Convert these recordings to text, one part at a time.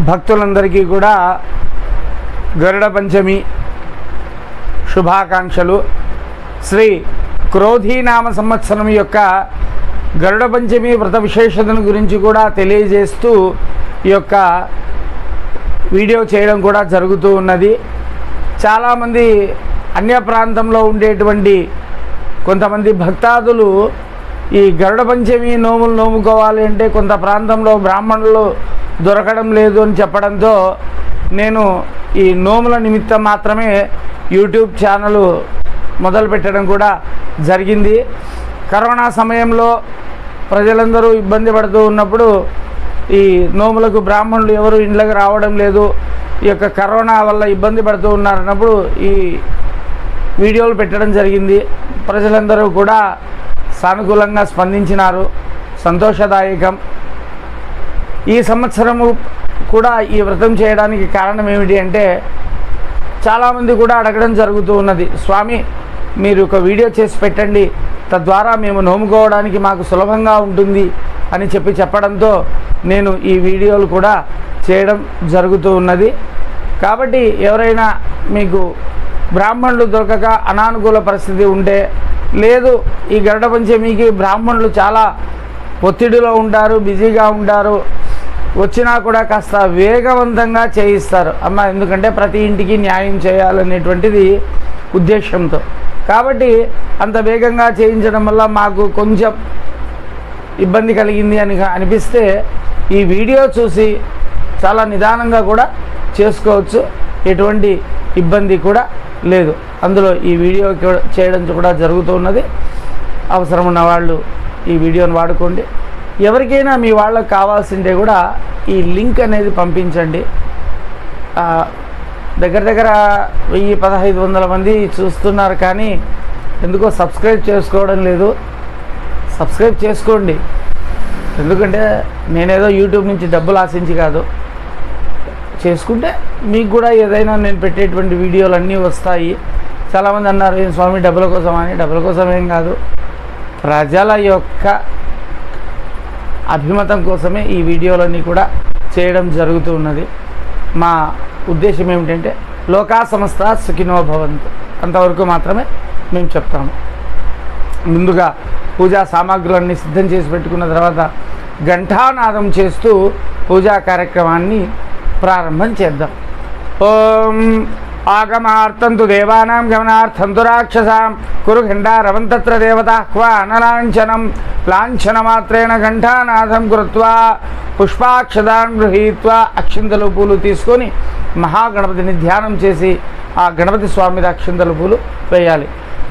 భక్తులందరికీ కూడా గరుడ పంచమి శుభాకాంక్షలు. శ్రీ క్రోధీనామ సంవత్సరం యొక్క గరుడ పంచమి వ్రత విశేషతను గురించి కూడా తెలియజేస్తూ ఈ యొక్క వీడియో చేయడం కూడా జరుగుతూ ఉన్నది. చాలామంది అన్య ప్రాంతంలో ఉండేటువంటి కొంతమంది భక్తాదులు ఈ గరుడ పంచమి నోములు నోముకోవాలి అంటే కొంత ప్రాంతంలో బ్రాహ్మణులు దొరకడం లేదు అని చెప్పడంతో నేను ఈ నోముల నిమిత్తం మాత్రమే యూట్యూబ్ ఛానల్ మొదలు పెట్టడం కూడా జరిగింది. కరోనా సమయంలో ప్రజలందరూ ఇబ్బంది పడుతూ ఉన్నప్పుడు ఈ నోములకు బ్రాహ్మణులు ఎవరు ఇంట్లోకి రావడం లేదు, ఈ యొక్క కరోనా వల్ల ఇబ్బంది పడుతూ ఉన్నారన్నప్పుడు ఈ వీడియోలు పెట్టడం జరిగింది. ప్రజలందరూ కూడా సానుకూలంగా స్పందించినారు, సంతోషదాయకం. ఈ సంవత్సరము కూడా ఈ వ్రతం చేయడానికి కారణం ఏమిటి అంటే చాలామంది కూడా అడగడం జరుగుతూ ఉన్నది, స్వామి మీరు ఒక వీడియో చేసి పెట్టండి, తద్వారా మేము నోముకోవడానికి మాకు సులభంగా ఉంటుంది అని చెప్పడంతో నేను ఈ వీడియోలు కూడా చేయడం జరుగుతూ ఉన్నది. కాబట్టి ఎవరైనా మీకు బ్రాహ్మణులు దొరకక అనానుకూల పరిస్థితి ఉంటే, లేదు ఈ గరుడ పంచమికి బ్రాహ్మణులు చాలా ఒత్తిడిలో ఉంటారు, బిజీగా ఉంటారు, వచ్చినా కూడా కాస్త వేగవంతంగా చేయిస్తారు అమ్మ, ఎందుకంటే ప్రతి ఇంటికి న్యాయం చేయాలనేటువంటిది ఉద్దేశంతో. కాబట్టి అంత వేగంగా చేయించడం వల్ల మాకు కొంచెం ఇబ్బంది కలిగింది అని అనిపిస్తే ఈ వీడియో చూసి చాలా నిదానంగా కూడా చేసుకోవచ్చు, ఎటువంటి ఇబ్బంది కూడా లేదు. అందులో ఈ వీడియో చేయడం కూడా జరుగుతున్నది. అవసరం ఉన్న వాళ్ళు ఈ వీడియోని వాడుకోండి. ఎవరికైనా మీ వాళ్ళకి కావాల్సింటే కూడా ఈ లింక్ అనేది పంపించండి. దగ్గర 1000-1500 మంది చూస్తున్నారు, కానీ ఎందుకో సబ్స్క్రైబ్ చేసుకోవడం లేదు. సబ్స్క్రైబ్ చేసుకోండి, ఎందుకంటే నేనేదో యూట్యూబ్ నుంచి డబ్బులు ఆశించి కాదు, చేసుకుంటే మీకు కూడా ఏదైనా నేను పెట్టేటువంటి వీడియోలు అన్నీ వస్తాయి. చాలామంది అన్నారు ఏం స్వామి డబ్బుల కోసం అని. డబ్బుల కోసం ఏం కాదు, ప్రజల యొక్క అభిమతం కోసమే ఈ వీడియోలన్నీ కూడా చేయడం జరుగుతూ ఉన్నది. మా ఉద్దేశం ఏమిటంటే లోకా సమస్త సుఖినో భవంతు, అంతవరకు మాత్రమే మేము చెప్తాము. ముందుగా పూజా సామాగ్రులన్నీ సిద్ధం చేసి పెట్టుకున్న తర్వాత ఘంటానాదం చేస్తూ పూజా కార్యక్రమాన్ని ప్రారంభం చేద్దాం. ఓం ఆగమార్థం తు దేవానాం గమనార్థం తు రాక్షసాం కురు ఘంటారవం తత్ర దేవతా క్వ అనలాంఛనం లాంఛనమాత్రేణ ఘంటానాదం కృత్వా పుష్పాక్షదాన్ గృహీత్వా అక్షింతలు పూలు తీసుకొని మహాగణపతిని ధ్యానం చేసి ఆ గణపతి స్వామి మీద అక్షింతలు పూలు వేయాలి.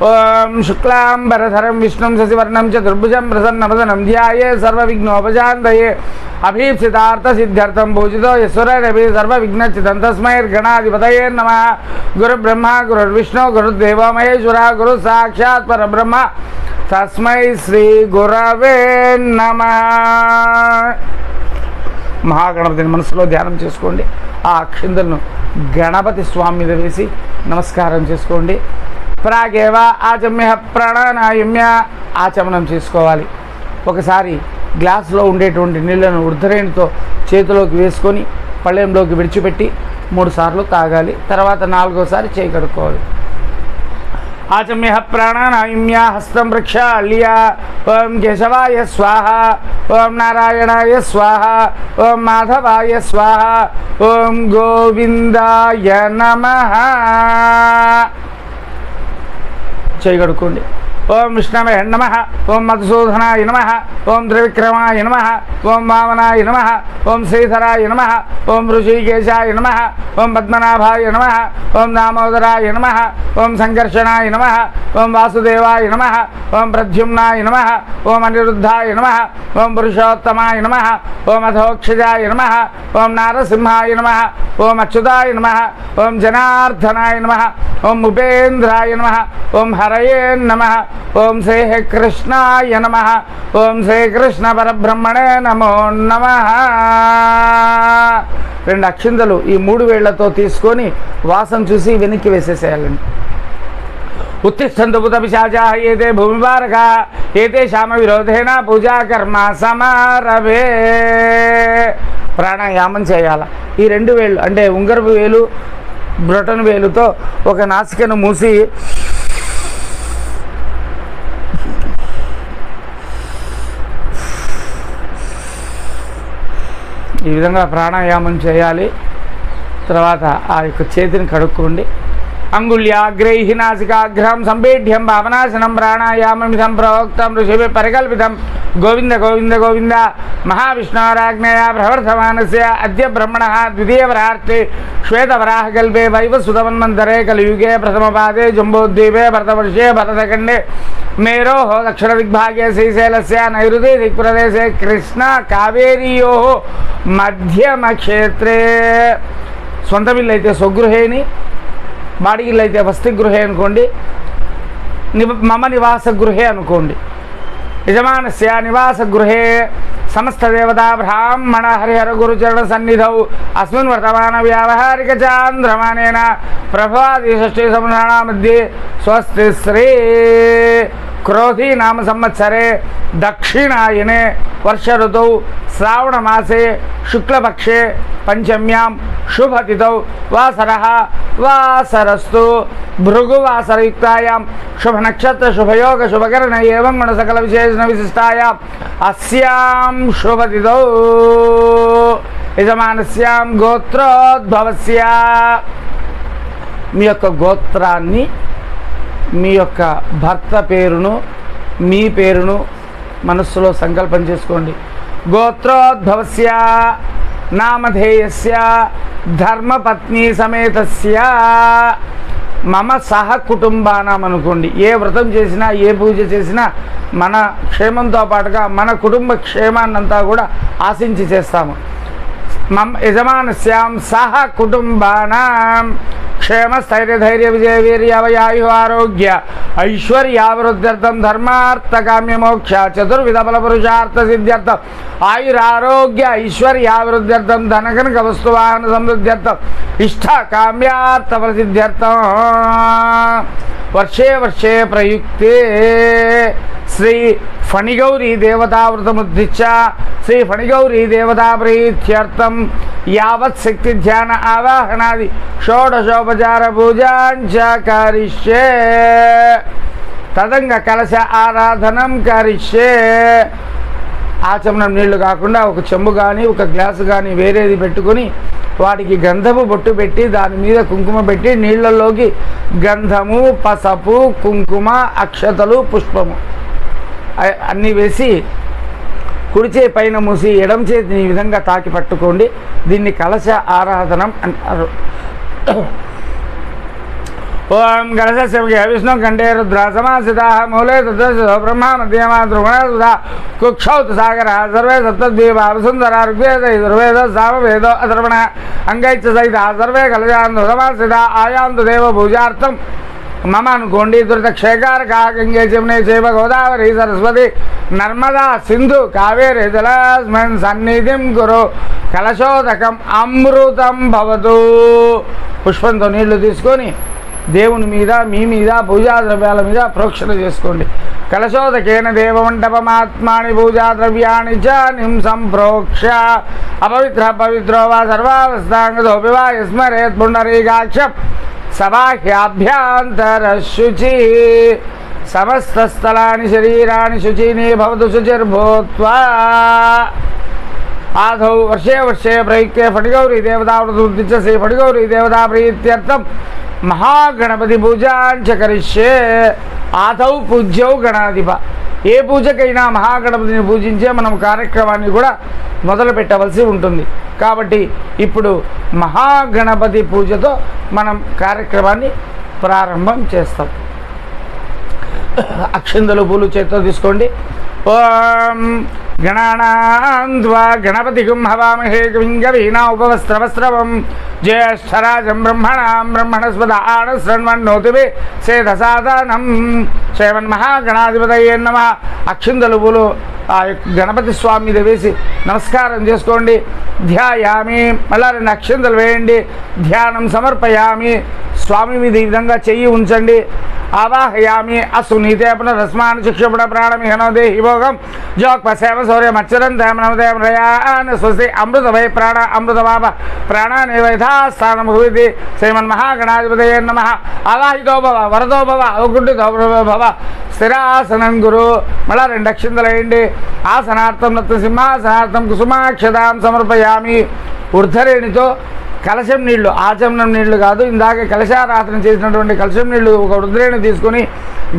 ఓం శుక్లాంబరధరం విష్ణుం శశివర్ణం చతుర్భుజం ప్రసన్నవదనం ధ్యాయే సర్వవిఘ్నోపశాంతయే అభీప్సితార్థ సిద్ధ్యర్థం పూజితో యశ్వరరవి సర్వవిఘ్నచితం తస్మై గణాధిపతయే నమః. గురుబ్రహ్మ గురుర్విష్ణు గురుర్దేవో మహేశ్వర గురు సాక్షాత్ పరబ్రహ్మ తస్మై శ్రీ గురవే నమః. మహాగణపతిని మనసులో ధ్యానం చేసుకోండి. ఆ అక్షింతలను గణపతి స్వామి మీద వేసి నమస్కారం చేసుకోండి. ప్రాగేవ ఆచమ్య ప్రాణాయామ్య ఆచమనం చేసుకోవాలి. ఒకసారి గ్లాసులో ఉండేటువంటి నీళ్లను ఉర్ధరేణితో చేతిలోకి వేసుకొని పళ్ళెంలోకి విడిచిపెట్టి 3 సార్లు తాగాలి. తర్వాత 4వసారి చేయి కడుక్కోవాలి. ఆచమ్య ప్రాణాయామ్య హస్తం ప్రక్షాళ్య ఓం కేశవాయ స్వాహ ఓం నారాయణాయ స్వాహ ఓం మాధవాయ స్వాహ ఓం గోవిందాయ నమః. చేయి కడుక్కోండి. ఓం విష్ణవే నమః ఓం మధుసూదనాయ నమః ఓం త్రివిక్రమాయ నమః ఓం వామనాయ నమః ఓం శ్రీధరాయ నమః ఓం ఋషికేశాయ నమః ఓం పద్మనాభాయ నమః ఓం దామోదరాయ నమః ఓం సంకర్షణాయ నమః ఓం వాసుదేవాయ నమః ఓం ప్రద్యుమ్నాయ నమః ఓం అనిరుద్ధాయ నమః ఓం పురుషోత్తమాయ నమః ఓం అధోక్షజాయ నమః ఓం నారసింహాయ నమః ఓం అచ్యుతాయ నమః ఓం జనార్దనాయ నమః ఓం ఉపేంద్రాయ నమః ఓం హరయే నమః ఓం శ్రీ కృష్ణాయ నమః ఓం శ్రీకృష్ణ పరబ్రహ్మణే నమో నమః. 2 అక్షింతలు ఈ 3 వేళ్లతో తీసుకొని వాసన చూసి వెనక్కి వేసేసేయాలండి. उत्तिष्ठन्तु भूतपिशाचाः एते भूमिभारकाः एतेषां विरोधेन पूजा कर्म समारभे। ప్రాణాయామం చేయాలి. ఈ 2 వేళ్ళు అంటే ఉంగరపు వేలు బ్రొటన్ వేలుతో ఒక నాసికను మూసి ఈ విధంగా ప్రాణాయామం చేయాలి. తర్వాత ఆ యొక్క చేతిని కడుక్కోండి. అంగుళ్యాగ్రై నాసికాగ్రహం సంపేఢ్యం భావనాశనం ప్రాణాయామమిదం ప్రోక్తం ఋషిభి పరికల్పితం. గోవింద గోవింద గోవింద. మహావిష్ణోరాజ్ఞయా ప్రవర్ధమానస్య అద్య బ్రహ్మణ ద్వితీయవరార్తే శ్వేతవరాహకల్పే వైవస్వతమన్వంతరే కలియుగే ప్రథమపాదే జంబోద్వీపే భరతవర్షే భరతఖండే మేరోః దక్షిణదిగ్భాగే శ్రీశైలస్య నైరుతి దిక్ప్రదేశే కృష్ణ కావేరీయోః మధ్యమక్షేత్రే. సొంత ఇల్లు అయితే స్వగృహేని, బాడీ ఇల్లు అయితే వసతిగృహే అనుకోండి. మమ నివాస గృహే అనుకోండి. యజమానస్య నివాసగృహే సమస్త దేవతా బ్రాహ్మణ హరిహర గురుచరణ సన్నిధౌ అస్మిన్ వర్తమాన వ్యావహారిక చాంద్రమానేన ప్రభాది షష్ఠీ సంవత్సరాణ మధ్యే స్వస్తి శ్రీ క్రోధీ నామ సంవత్సరే దక్షిణాయనే వర్ష ఋతౌ శ్రావణ మాసే శుక్లపక్షే పంచమ్యాం శుభతిథౌ వాసరః వాసరస్తు భృగువాసరయుక్తాయాం శుభనక్షత్ర శుభయోగ శుభకరణ ఏవం గుణ సకల విశేషణ విశిష్టాయాం అస్యాం శుభతిథౌ యజమానస్యాం గోత్రోద్భవస్య. మీ యొక్క గోత్రాన్ని, మీ యొక్క భర్త పేరును, మీ పేరును మనస్సులో సంకల్పం చేసుకోండి. గోత్రోద్భవస్య నామధేయస్య ధర్మపత్ని సమేతస్య మమ సహ కుటుంబానం అనుకోండి. ఏ వ్రతం చేసినా, ఏ పూజ చేసినా మన క్షేమంతో పాటుగా మన కుటుంబ క్షేమాన్నంతా కూడా ఆశించి చేస్తాము. యజమానస్యాం సహ కుటుంబానాం క్షేమ స్థైర్య ధైర్య విజయ వీర్యావయాయు ఆరోగ్య ఐశ్వర్యావృద్ధ్యర్థం ధర్మార్థ కామ్య మోక్ష చతుర్విధ బల పురుషార్థ సిద్ధ్యర్థం ఆయురారోగ్య ఐశ్వర్యావృద్ధ్యర్థం ధనకనక వస్తువాహన సమృద్ధ్యర్థం ఇష్ట కామ్యార్థ ప్రసిద్ధ్యర్థం వర్షే వర్షే ప్రయుక్తే శ్రీ ఫణిగౌరీ దేవతావృతముద్దిశ్య శ్రీ ఫణిగౌరీ దేవతా ప్రీత్యర్థం యావత్ శక్తి ధ్యాన ఆవాహనాది షోడశోపచార పూజాంచ కరిష్యే. తదంగ కలశ ఆరాధనం కరిష్యే. ఆచమనం నీళ్లు కాకుండా ఒక చెంబు కానీ ఒక గ్లాసు కానీ వేరేది పెట్టుకొని వాటికి గంధము బొట్టు పెట్టి దాని మీద కుంకుమ పెట్టి నీళ్లలోకి గంధము పసపు కుంకుమ అక్షతలు పుష్పము అన్నీ వేసి కుడిచే పైన మూసి ఎడం చేతిని ఈ విధంగా తాకి పట్టుకోండి. దీన్ని కలశ ఆరాధనం అంటారు. ఓం కలశస్య విష్ణు కంఠే రుద్ర సమాసితా మూలే తద్వశో బ్రహ్మ మధ్యమా ధ్రువణసుధా కుక్షౌతు సాగర సర్వే సప్తద్వీపా సుందర ఋగ్వేద యజుర్వేద సామవేద అథర్వణ అంగైచ్చ సహిత సర్వే కలశాంతు సమాసిత ఆయాంతు దేవ పూజార్థం మమ అనుకోండి. దురిత క్షేకారక గంగే జమునే చైవ గోదావరి సరస్వతి నర్మదా సింధు కావేరి జలాస్మిన్ సన్నిధిం కురు కలశోదకం అమృతం భవతు. పుష్పంతో నీళ్లు తీసుకొని దేవుని మీద, మీ మీద, పూజా ద్రవ్యాల మీద ప్రోక్షణ చేసుకోండి. కలశోదకేన దేవమండపమాత్మాని పూజా ద్రవ్యాన్ని చ నింసం ప్రోక్ష అపవిత్ర పవిత్రో వా సర్వావస్థాంగతోపి వా స్మరేత్ పుండరీకాక్షం సబాహ్యాభ్యాంతర శుచి సమస్త స్థలాని శరీరాన్ని శుచీని భవతు శుచిర్భూత్వా. ఆదౌ వర్షే వర్షే ప్రయుక్తే ఫణిగౌరీ దేవతావృతముద్దిశ్య శ్రీ ఫణిగౌరీ దేవతా ప్రీత్యర్థం మహాగణపతి పూజాంచ కరిష్యే. ఆదౌ పూజ్యౌ గణాధిప. ఏ పూజకైనా మహాగణపతిని పూజించే మనం కార్యక్రమాన్ని కూడా మొదలు పెట్టవలసి ఉంటుంది. కాబట్టి ఇప్పుడు మహాగణపతి పూజతో మనం కార్యక్రమాన్ని ప్రారంభం చేస్తాం. అక్షింతలు పూలు చేతితో తీసుకోండి. ఓం గణానాన్వా గణపతిగుం హవామహే కవింగవీనా ఉపవస్త్రవస్త్రవం జ్యేష్ఠరాజం బ్రహ్మణాం బ్రహ్మణస్పద ఆనశృణ్వన్నోతిభి సేదసాదనం శ్రీమన్మహాగణాధిపతయే నమః. అక్షింతలు పూలు ఆ గణపతి స్వామి మీద వేసి నమస్కారం చేసుకోండి. ధ్యాయామి. మళ్ళా 2 అక్షింతలు వేయండి. ధ్యానం సమర్పయామి. స్వామి మీద ఈ విధంగా చెయ్యి ఉంచండి. ఆవాహయామి అసునీతే పునరస్మాన్ శిక్షపుడ ప్రాణమిహనో దేహి భోగం జోక్పసేమ శౌర్యమచ్చరం తేమనమదేవం రయాన్ స్వస్తి అమృత వై ప్రాణ అమృత బాబ ప్రాణానేవైధాస్థానం భూతి శ్రీమన్మహాగణాధిపతయే నమః. ఆవాహితో భవ వరదో భవ అవగుండితో భవ స్థిరాసనం గురు. మళ్ళా 2 అక్షింతలు వేయండి. ఆసనార్థం నత్త సింహాసనార్థం కుసుమాక్షతాం సమర్పయామి. ఊర్ధరేణితో కలశం నీళ్లు, ఆచమనం నీళ్లు కాదు, ఇందాక కలశారాధన చేసినటువంటి కలశం నీళ్లు ఒక రుద్రేణి తీసుకొని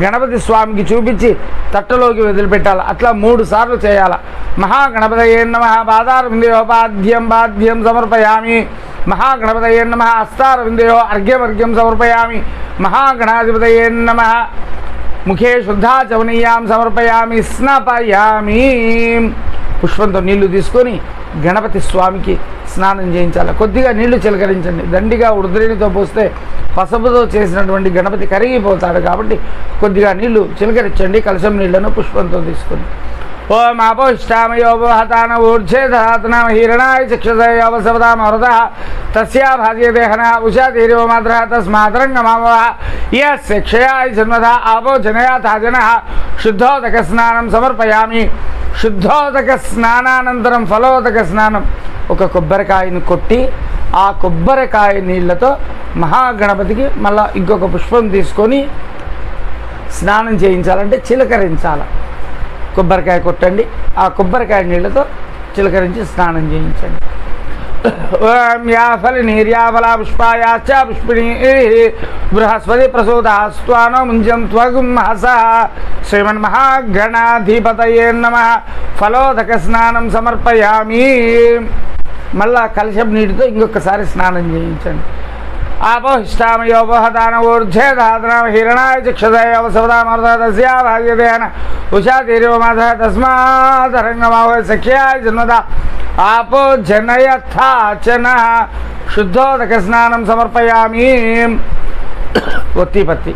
గణపతి స్వామికి చూపించి తట్టలోకి వదిలిపెట్టాలి. అట్లా 3 సార్లు చేయాలి. మహాగణపతయే నమః. పాదారవిందయో పాద్యం పాద్యం సమర్పయామి. మహాగణపతయే నమః. హస్తారవిందయో అర్ఘ్యం సమర్పయామి. మహాగణాధిపతయే నమః. ముఖే శుద్ధాచవనీయాం సమర్పయామి. స్నాపయామి. పుష్పంతో నీళ్లు తీసుకొని గణపతి స్వామికి స్నానం చేయించాలి. కొద్దిగా నీళ్లు చిలకరించండి. దండిగా ఉర్ద్రేణితో పోస్తే పసుపుతో చేసినటువంటి గణపతి కరిగిపోతాడు కాబట్టి కొద్దిగా నీళ్లు చిలకరించండి. కలశం నీళ్లను పుష్పంతో తీసుకొని ఓం ఆపోష్టామయోపహతాన ఊర్ధ్యేధాతన హిరణాయ చక్షుషయోపసవతామవృత తస్యా భాజ్యదేహన ఉషా తీరివ మాత్ర తస్మాతరంగమావ యస్య క్షయాయ జన్మథ ఆపో జనయాథాజన. శుద్ధోదక స్నానం సమర్పయామి. శుద్ధోదక స్నానానంతరం ఫలోదక స్నానం. ఒక కొబ్బరికాయను కొట్టి ఆ కొబ్బరికాయ నీళ్లతో మహాగణపతికి మళ్ళీ ఇంకొక పుష్పం తీసుకొని స్నానం చేయించాలంటే చిలకరించాలి. కొబ్బరికాయ కొట్టండి, ఆ కొబ్బరికాయ నీళ్లతో చిలకరించి స్నానం చేయించండి. ఓం యాఫలి నీర్యాఫల పుష్పాయాచ పుష్పిణీ బృహస్పతి ప్రసూతాస్వానో ముంజం త్వగుం హస. శ్రీమన్మహాగణాధిపతయే నమః. ఫలోదక స్నానం సమర్పయామి. మళ్ళా కలశం నీటితో ఇంకొకసారి స్నానం చేయించండి. ఆపోహిష్టామయోపహతాన ఊర్ధ్యేధాతన హిరణాయ చక్షుషయోపసవతామవృత తస్యా భాజ్యదేహన ఉషా తీరివ మాత్ర తస్మాతరంగమావ సఖ్యాయ జన్మథ ఆపో జనయథాచన. శుద్ధోదక స్నానం సమర్పయామి. ఒత్తిపత్తి,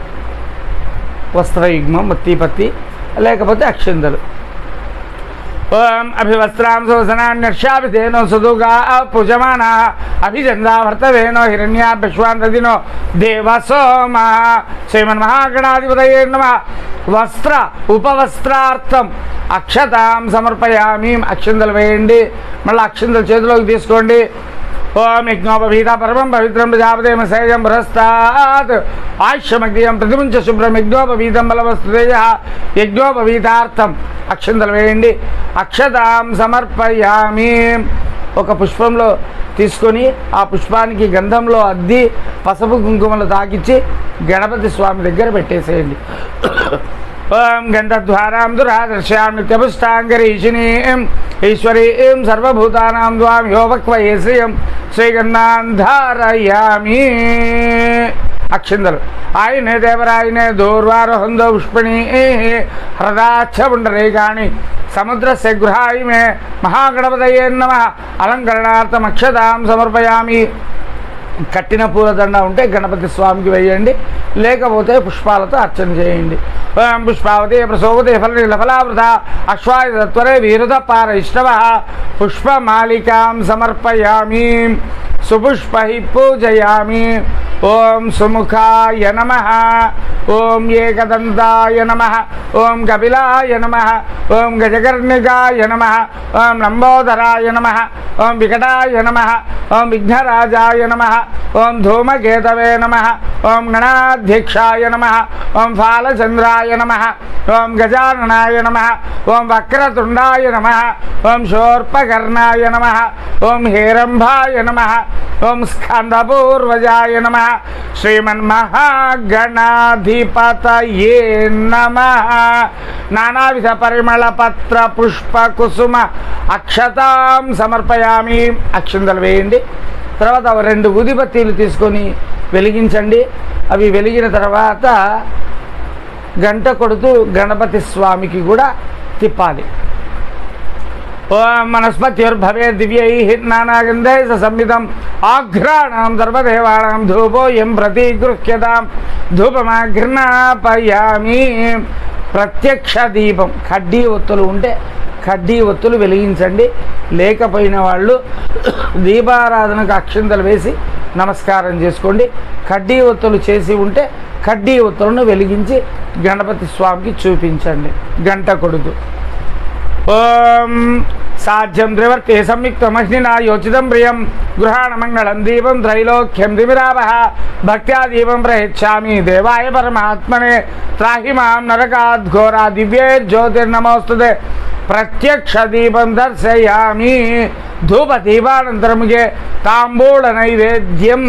వస్త్రయుగ్మం, ఒత్తిపత్తి లేకపోతే అక్షింతలు. ఓం అభివస్త్రాం శోసనాన్యర్షాభిధేనో సుదుగా పూజమానా అభిజందావర్తవేనో హిరణ్యాభ్యశ్వాంతదినో దేవసోమ. శ్రీమన్మహాగణాధిపతయే నమః. వస్త్ర ఉపవస్త్రార్థం అక్షతాం సమర్పయామి. అక్షింతలు వేయండి. మళ్ళీ అక్షింతలు చేతిలోకి తీసుకోండి. ఓం యజ్ఞోపవీత పరమం పవిత్రం ప్రజాపతేమ సేయం బృహస్తాత్ ఆయుష్యమగ్నియం ప్రతిముంచ శుభ్రం యజ్ఞోపవీతం బలవస్తుతేజ. యజ్ఞోపవీతార్థం అక్షింతలు వేయండి. అక్షతాం సమర్పయామి. ఒక పుష్పంలో తీసుకొని ఆ పుష్పానికి గంధంలో అద్ది పసుపు కుంకుమలు తాకిచ్చి గణపతి స్వామి దగ్గర పెట్టేసేయండి. ఓం గంధద్వారాం దురాదర్శ్యాం నిత్యపుష్టాంగరీషిణీం ఈశ్వరీం సర్వభూతానాం ద్వామ్యోపక్వయే శ్రియం శ్రీగన్నాంధారయామి. అక్షింతలు ఆయనే దేవరాయనే దూర్వారోహందో పుష్పిణీ హ్రదాచ్చ పుండరీకాణి సముద్రస్య గృహాయిమే. మహాగణపతయే నమః. అలంకరణార్థం అక్షతాం సమర్పయామి. కట్టిన పూలదండ ఉంటే గణపతి స్వామికి వేయండి, లేకపోతే పుష్పాలతో అర్చన చేయండి. ఓం పుష్పావతి ప్రసోవతి ఫలఫలావృత అశ్వాయుధత్వరే వీరుధ పారయిష్టవ. పుష్పమాలికాం సమర్పయామి. సుపుష్పై పూజయామి. ఓం సుముఖాయ నమః. ఓం ఏకదంతాయ నమః. ఓం కపిలాయ నమః. ఓం గజకర్ణికాయ నమః. ఓం లంబోదరాయ నమః. ఓం వికటాయ నమః. ఓం విఘ్నరాజాయ నమః. ఓం ధూమకేతవే నమః. ఓం గణాధ్యక్షాయ నమః. ఓం ఫాలచంద్రాయ నమః. ఓం గజాననాయ నమః. ఓం వక్రతుండాయ నమః. ఓం శూర్పకర్ణాయ నమః. ఓం హేరంభాయ నమః. ఓం స్కందపూర్వజాయ నమః. శ్రీమన్మహాగణాధిపతయే నమః. నానావిధ పరిమళ పత్ర పుష్ప కుసుమ అక్షతాం సమర్పయామి. అక్షింతలు వేయండి. తర్వాత 2 ఊదిబత్తీలు తీసుకొని వెలిగించండి. అవి వెలిగిన తర్వాత గంట కొడుతూ గణపతి స్వామికి కూడా తిప్పాలి. ఓం మనస్పత్యుర్భవే దివ్యై నానాగంధై సంవిధం ఆఘ్రాణం సర్వదేవానాం ధూపోయం ప్రతిగృహ్యతాం ధూపమాఘ్రాపయామి. ప్రత్యక్ష దీపం, కడ్డీ ఒత్తులు ఉంటే కడ్డీ ఒత్తులు వెలిగించండి. లేకపోయిన వాళ్ళు దీపారాధనకు అక్షింతలు వేసి నమస్కారం చేసుకోండి. కడ్డీ ఒత్తులు చేసి ఉంటే కడ్డీ ఒత్తులను వెలిగించి గణపతి స్వామికి చూపించండి గంట కొడుతూ. ఓం సాధ్యం త్రివర్తే సంయుక్తమగ్నినా యోచితం ప్రియం గృహాణ మంగళం దీపం త్రైలోక్యం దివిరావహ భక్త్యా దీపం ప్రయచ్ఛామి దేవాయ పరమాత్మనే త్రాహి మాం నరకాద్ ఘోరా దివ్యే జ్యోతిర్నమోస్తుతే ప్రత్యక్ష దీపం దర్శయామి ధూప దీపానంతరముగే తాంబూల నైవేద్యం.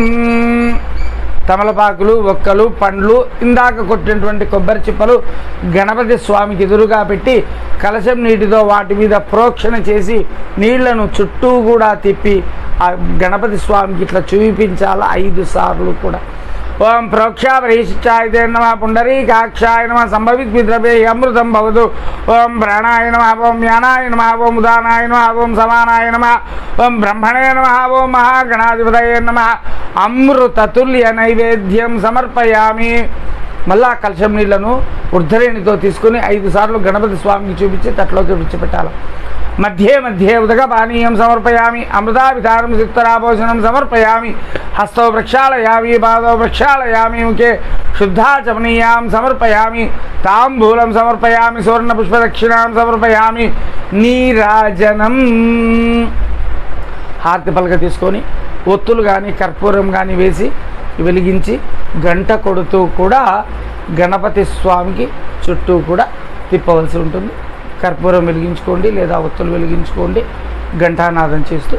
తమలపాకులు, ఒక్కలు, పండ్లు, ఇందాక కొట్టినటువంటి కొబ్బరి చిప్పలు గణపతి స్వామికి ఎదురుగా పెట్టి కలశం నీటితో వాటి మీద ప్రోక్షణ చేసి నీళ్లను చుట్టూ కూడా తిప్పి ఆ గణపతి స్వామికి ఇట్లా చూపించాల 5 సార్లు కూడా. ఓం ప్రోక్షాపరీషిచ్చాయ నమ పుండరీకాక్షాయ నమ సంభవిత్ విద్రవే అమృతం భవతు. ఓం ప్రాణాయ నమ ఓం జ్ఞానాయ నమ ఓం ఉదానాయ నమ ఓం సమానాయ నమ ఓం బ్రహ్మణే నమ ఓం మహాగణాధిపతయే నమ. అమృతతుల్య నైవేద్యం సమర్పయామి. మళ్ళా కలశం నీళ్లను ఉర్ధరేణితో తీసుకుని 5 సార్లు గణపతి స్వామికి చూపించి తట్లోకి విడిచిపెట్టాలి. మధ్యే మధ్యే ఉదకపానీయం సమర్పయామి. అమృతాభిధానం సిత్తరాభోజనం సమర్పయామి. హస్తో ప్రక్షాళయామి, పాదో ప్రక్షాళయామి, ముఖే శుద్ధాచమనీయాం సమర్పయామి. తాంబూలం సమర్పయామి, సువర్ణపుష్పదక్షిణాం సమర్పయామి. నీరాజనం. హారతి పలక తీసుకొని ఒత్తులు కానీ కర్పూరం కానీ వేసి వెలిగించి గంట కొడుతూ కూడా గణపతి స్వామికి చుట్టూ కూడా తిప్పవలసి ఉంటుంది. కర్పూరం వెలిగించుకోండి లేదా ఒత్తులు వెలిగించుకోండి. ఘంటానాదం చేస్తూ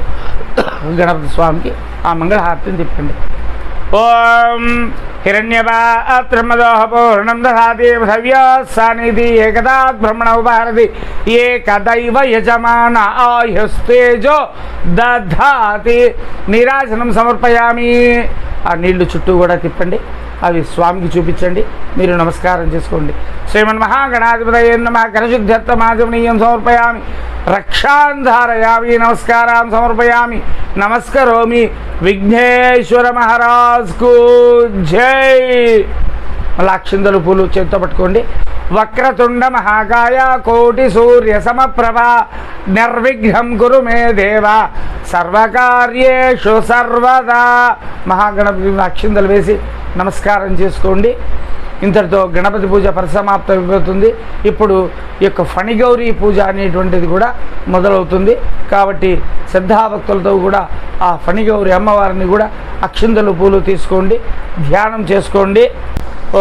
గణపతి స్వామికి ఆ మంగళహారతిని తిప్పండి. ఓం హిరణ్యపాత్రమదోహపూర్ణం దధాతి భవ్యాసానిధి ఏకదాత్ బ్రహ్మణ ఉపహారతి ఏకదైవ యజమాన ఆయుస్తేజో దధాతి. నీరాజనం సమర్పయామి. ఆ నీళ్లు చుట్టూ కూడా తిప్పండి. అవి స్వామికి చూపించండి. మీరు నమస్కారం చేసుకోండి. శ్రీమన్మహాగణాధిపతయే నమః. కరశుద్ధ్యర్థమాచమనీయం సమర్పయామి. రక్షాన్ ధారయామి. నమస్కారం సమర్పయామి. నమస్కరోమి. విఘ్నేశ్వర మహారాజ్కు జై. మళ్ళీ అక్షింతలు పూలు చేతితో పట్టుకోండి. వక్రతుండ మహాకాయ కోటి సూర్య సమప్రభ నిర్విఘ్నం కురు మే దేవ సర్వకార్యేషు సర్వదా. మహాగణపతి అక్షింతలు వేసి నమస్కారం చేసుకోండి. ఇంతటితో గణపతి పూజ పరిసమాప్తమైపోతుంది. ఇప్పుడు ఈ యొక్క ఫణిగౌరీ పూజ అనేటువంటిది కూడా మొదలవుతుంది. కాబట్టి శ్రద్ధాభక్తులతో కూడా ఆ ఫణిగౌరి అమ్మవారిని కూడా అక్షింతలు పూలు తీసుకోండి, ధ్యానం చేసుకోండి.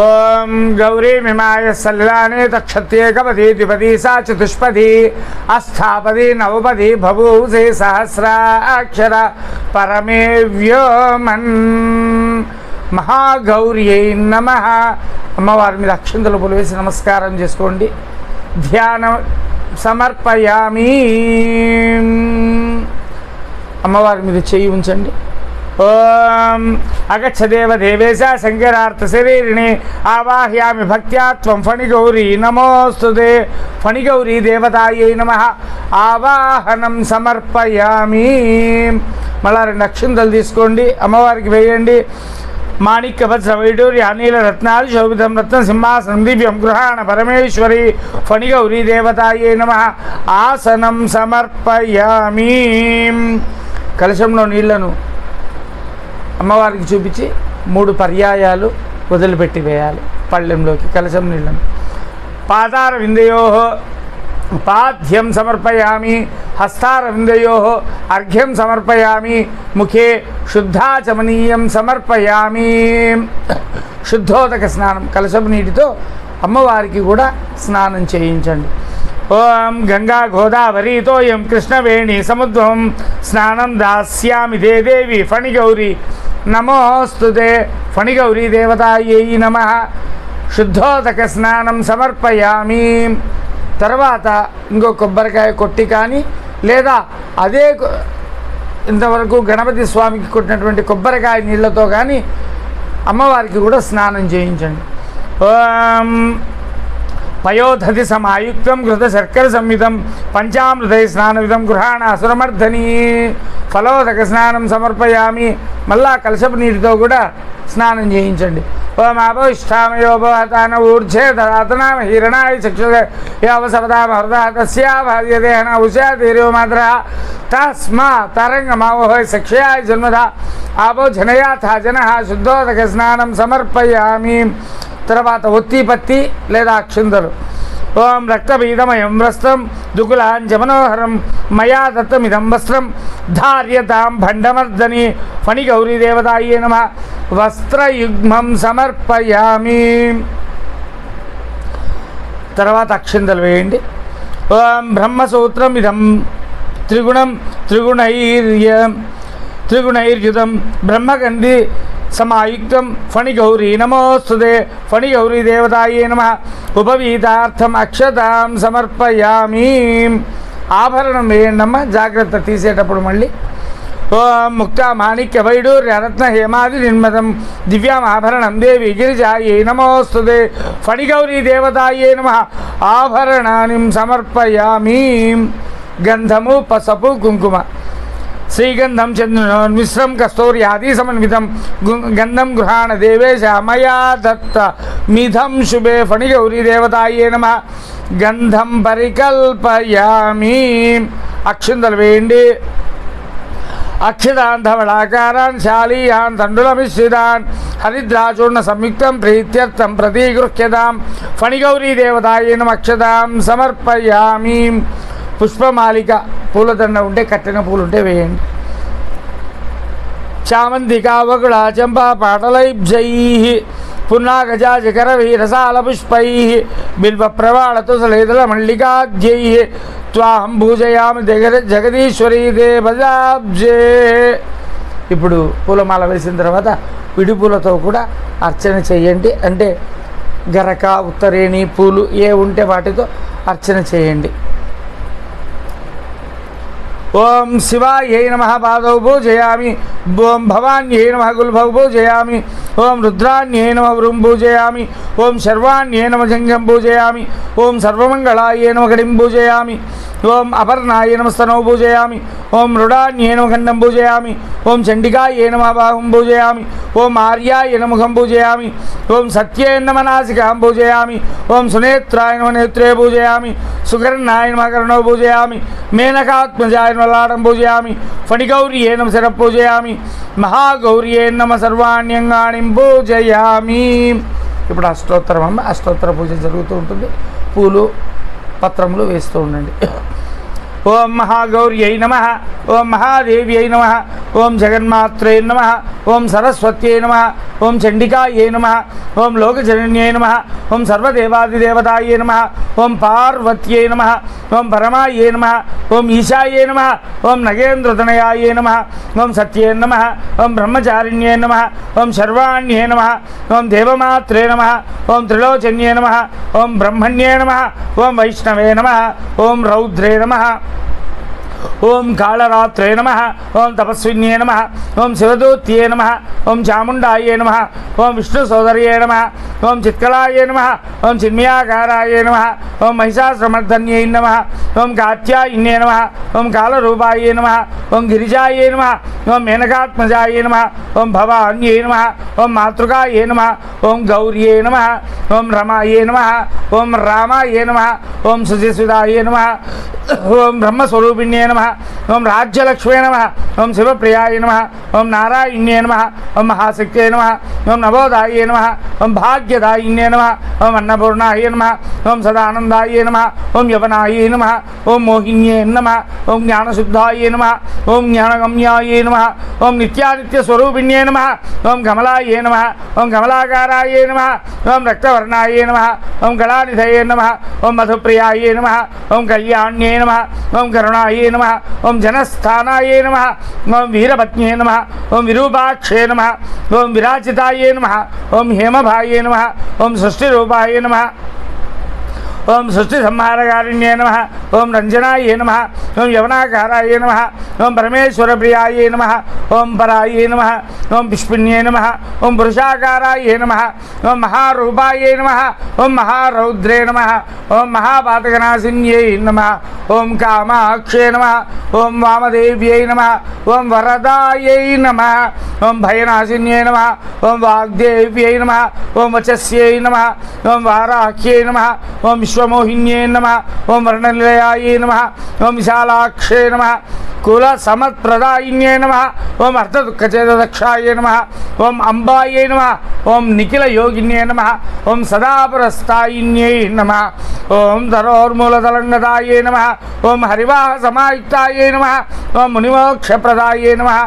ఓం గౌరీ మిమాయ సల్లానే తక్షత్యేకపది ద్విపది సా చతుష్పది అస్థాపది నవపది బభూసి సహస్రాక్షర పరమే వ్యోమన్. మహాగౌర్యై నమః. అమ్మవారి మీద అక్షింతలు పూలు వేసి నమస్కారం చేసుకోండి. ధ్యానం సమర్పయామి. అమ్మవారి మీద చెయ్యి ఉంచండి. ఓం అగచ్చదేవ దేవేశ శంకరార్థ శరీరిణి ఆవాహ్యామి భక్త్యా త్వం ఫణిగౌరీ నమోస్తుతే. ఫణిగౌరీ దేవతాయై నమః. ఆవాహనం సమర్పయామి. మళ్ళా 2 అక్షింతలు తీసుకోండి, అమ్మవారికి వేయండి. మాణిక్య వజ్ర వైడూర్య అనిల రత్నాలు శోభితం రత్న సింహాసనం దివ్యం గృహాణ పరమేశ్వరి ఫణిగౌరీ దేవతాయే నమః. ఆసనం సమర్పయామి. కలశంలో నీళ్లను అమ్మవారికి చూపించి 3 పర్యాయాలు వదిలిపెట్టి వేయాలి పళ్ళెంలోకి కలశం నీళ్లను. పాదార విందయో పాద్యం సమర్పయామి. హస్తార విందయో అర్ఘ్యం సమర్పయామి. ముఖే శుద్ధాచమనీయం సమర్పయామి. శుద్ధోదక స్నానం కలశం నీటితో అమ్మవారికి కూడా స్నానం చేయించండి. ఓం గంగా గోదావరితోయం కృష్ణవేణి సముద్రం స్నానం దాస్యామి దే దేవి ఫణిగౌరీ నమోస్తుతే. ఫణిగౌరీ దేవతాయై నమః. శుద్ధోదక స్నానం సమర్పయామి. తర్వాత ఇంకో కొబ్బరికాయ కొట్టి కానీ లేదా అదే ఇంతవరకు గణపతి స్వామికి కొట్టినటువంటి కొబ్బరికాయ నీళ్లతో కానీ అమ్మవారికి కూడా స్నానం చేయించండి. ఓం పయోధతి సమాయుక్తం కృత శర్కర సంయుతం పంచామృతై స్నానవిధం గృహాణ అసురమర్ధని. ఫలోదక స్నానం సమర్పయామి. మళ్ళా కలశపు నీటితో కూడా స్నానం చేయించండి. ఓం ఆపోష్టామయోపహతాన ఊర్ధ్యేతనామ హిరణాయ చక్షుషే యావసవదామహృదా తస్యా భార్యదేహన ఉషాతిర్యో మాత్ర తస్మా తరంగమావోహ సక్షయాయ జన్మధ ఆపో జనయాథ జన శుద్ధోదక స్నానం సమర్పయామి. తర్వాత ఒత్తి పత్తి లేదా అక్షింతలు. ఓం రక్తబీజమయం వస్త్రం దుకులాంచ మనోహరం మయా దత్తమిదం వస్త్రం ధార్యతాం భండమర్దని ఫణిగౌరీదేవతాయే నమః వస్త్రయుగ్మం సమర్పయామి. తర్వాత అక్షింతలు వేయండి. ఓం బ్రహ్మసూత్రం ఇదం త్రిగుణం త్రిగుణైర్యుతం బ్రహ్మగంధి సమాయుక్తం ఫణిగౌరీ నమోస్తుతే ఫణిగౌరీ దేవతాయే నమః ఉపవీతార్థం అక్షతాం సమర్పయామి. ఆభరణం వేయండమ్మ, జాగ్రత్త తీసేటప్పుడు మళ్ళీ. ఓం ముక్త మాణిక్య వైడూర్య రత్న హేమాది నిర్మతం దివ్యాం ఆభరణం దేవి గిరిజాయే నమోస్తుతే ఫణిగౌరీ దేవతాయే నమః ఆభరణాన్ని సమర్పయామి. గంధము పసుపు కుంకుమ శ్రీగంధం చంద్రమిశ్రం కస్తూర్యాది సమన్వితం గంధం గృహాణ దేవేశ మయా దత్త మిథం శుభే ఫణిగౌరీ దేవతాయే నమః గంధం పరికల్పయామి. అక్షింతలు వేయండి. అక్షితాన్ ధవళాకారాన్ శాలీయాన్ తండులమిశ్రితాన్ హరిద్రాచూర్ణ సంయుక్తం ప్రీత్యర్థం ప్రతిగృహ్యతాం ఫణిగౌరీ దేవతాయే నమః అక్షతాం సమర్పయామి. పుష్పమాలిక పూలదండ ఉంటే కట్టిన పూలు ఉంటే వేయండి. చామంతికా వకుళ చంపా పాటలైబ్జై పున్నాగజాజికరవీరసాల పుష్పై బిల్వ ప్రవాళ తుసలేదల మల్లికాద్యై త్వాహం పూజయామి జగదీశ్వరీ దేవజాబ్జే. ఇప్పుడు పూలమాల వేసిన తర్వాత విడి పూలతో కూడా అర్చన చేయండి. అంటే గరక ఉత్తరేణి పూలు ఏ ఉంటే వాటితో అర్చన చేయండి. ఓం శివాయై నమః పాదౌ పూజయామి. ఓం భవాన్యై నమః గుల్భౌ పూజయామి. ఓం రుద్రాన్యై నమః వృం పూజయామి. ఓం శర్వాణ్యై నమః జంఘం పూజయామి. ఓం సర్వమంగళాయై నమః గడిం పూజయామి. ఓం అపర్ణాయ నమః స్తనౌ పూజయామి. ఓం మృడాన్యై నమః ఖండం పూజయామి. ఓం చండికాయై నమః బాహుం పూజయామి. ఓం ఆర్యాయ నమః ముఖం పూజయామి. ఓం సత్యై నమః నాసికాం పూజయామి. ఓం సునేత్రాయ నమః నేత్రే పూజయామి. సుకర్ణాయ నమః కర్ణౌ పూజయామి. మేనకాత్మజాయ నమః లాడం పూజయామి. ఫణిగౌర్యై నమః శిరః పూజయామి. మహాగౌర్యై నమః సర్వాణ్యంగాణిం పూజయామి. ఇప్పుడు అష్టోత్తరం అమ్మ, అష్టోత్తర పూజ జరుగుతూ ఉంటుంది. పూలు పత్రములు వేస్తూ ఉండండి. ఓం మహాగౌర్యై నమః. ఓం మహాదేవ్యై నమః. ఓం జగన్మాత్రే నమః. ఓం సరస్వత్యై నమః. ఓం చండికాయై నమః. ఓం లోకజనన్యై నమః. ఓం సర్వదేవాదిదేవతాయై నమః. ఓం పార్వత్యై నమః. ఓం పరమాయై నమః. ఓం ఈశాయై నమః. ఓం నగేంద్రతనయాయై నమః. ఓం సత్యై నమః. ఓం బ్రహ్మచారిణ్యై నమః. ఓం శర్వాణ్యై నమః. ఓం దేవమాత్రే నమః. ఓం త్రిలోచన్యై నమః. ఓం బ్రహ్మణ్యై నమః. ఓం వైష్ణవే నమః. ఓం రౌద్రే నమః. ఓం కాళరాత్రే నమః. ఓం తపస్విన్యే నమః. ఓం శివదూత్యే నమః. ఓం చాముండాయే నమః. ఓం విష్ణు సోదర్యే నమః. ఓం చిత్కలాయే నమః. ఓం చిన్మయాకారాయే నమః. ఓం మహిషాసురమర్దన్యై నమః. ఓం కాత్యాయన్యే నమః. ఓం కాలరూపాయే నమః. ఓం గిరిజాయే నమః. ఓం మేనకాత్మజాయే నమః. ఓం భవాన్యే నమః. ఓం మాతృకాయే నమః. ఓం గౌర్యే నమః. ఓం రమాయే నమః. ఓం రామాయే నమః. ఓం సుజసుదాయే నమః. ఓం బ్రహ్మస్వరూపిణ్యే నమః. ఓం రాజ్యలక్ష్మే నమః. ఓం శివప్రియాయ నమః. ఓం నారాయణ్యే నమః. ఓం మహాశక్తే నమః. ఓం నవోదాయే నమః. ఓం భాగ్యదాయిన్యే నమః. ఓం అన్నపూర్ణాయ నమః. ఓం సదానందాయ నమః. ఓం యవనాయ నమః. ఓం మోహిన్యే నమః. ఓం జ్ఞానశుద్ధాయ నమః. ఓం జ్ఞానగమ్యాయ నమః. ఓం నిత్యానిత్యస్వరూపిణ్యే నమః. ఓం కమలాయ నమః. ఓం కమలాకారాయ నమః. ఓం రక్తవర్ణాయ నమః. ఓం కళానిధయే నమః. ఓం మధుప్రియాయ నమః. ఓం కళ్యాణ్యే నమః. ఓం కరుణాయే నమః. ఓం జనస్థానాయే నమః. ఓం వీరపత్న్యే నమః. ఓం విరూపాక్షే నమః. ఓం విరాజితాయే నమః. ఓం హేమభాయే నమః. ఓం సృష్టిరూపాయ నమః. ఓం సృష్టి సంహారకారిణ్యే నమః. ఓం రంజనాయ నమః. ఓం యవనాకారాయ నమః, ఓం పరమేశ్వరప్రియాయ నమః, ఓం పరాయ నమః, ఓం పుష్పిణ్యే నమః, ఓం పురుషాకారాయ నమః, ఓం మహారూపాయ నమః, ఓం మహారౌద్రే నమః, ఓం మహాపాతకనాశిన్యై నమః, ఓం కామాక్షే నమః, ఓం వామదేవ్యై నమః, ఓం వరదాయై నమః, ఓం భయనాశిన్యై నమః, ఓం వాగ్దేవ్యై నమః, ఓం వచస్యై నమః, ఓం వారాహ్యై నమః, ఓం విశ్వమోహిన్యై నమః, ఓం వర్ణనిలయాయ నమః, ఓం విశాలాక్షే నమః, కుల సమత్ప్రదాయిన్యై నమః, ఓం అర్థదుఃఖచేదక్షాయ నమః, ఓం అంబాయై నమః, ఓం నిఖిల యోగిన్యై నమః, ఓం సదాపురస్థాయిన్యై నమః, ఓం ధరోర్మూలతలంగదాయై నమః, ఓం హరివాహ సమాయుక్తాయై నమః, ఓం మునిమోక్షప్రదాయై నమః,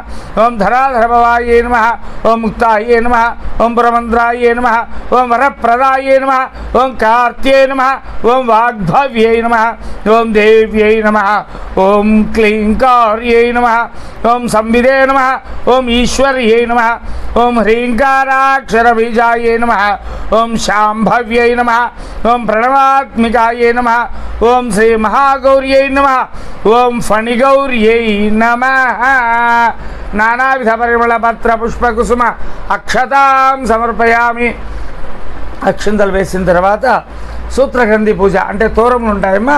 ఓం ధరాధరభవాయై నమః, ఓం ముక్తాయై నమః, ఓం పురమంత్రాయై నమః, ఓం వరప్రదాయై నమః, ఓం కార్త్యై నమః, ఓం వాగ్భవ్యై నమః, ఓం దేవ్యై నమః, ఓం క్లీంకార్యై నమః, ఓం సంవిదే నమః, ఓం ఈశ్వర్యై నమః, ఓం హ్రీంకారాక్షరబీజాయై నమః, ఓం శాంభవ్యై నమః, ఓం ప్రణవాత్మికాయై నమః, ఓం శ్రీ మహాగౌర్యై నమః, ఓం ఫణిగౌర్యై నమః. నానావిధ పరిమళ పత్ర పుష్ప కుసుమ అక్షతాం సమర్పయామి. అక్షింతలు వేసిన తర్వాత సూత్రగ్రంథి పూజ అంటే తోరములు ఉంటాయమ్మా,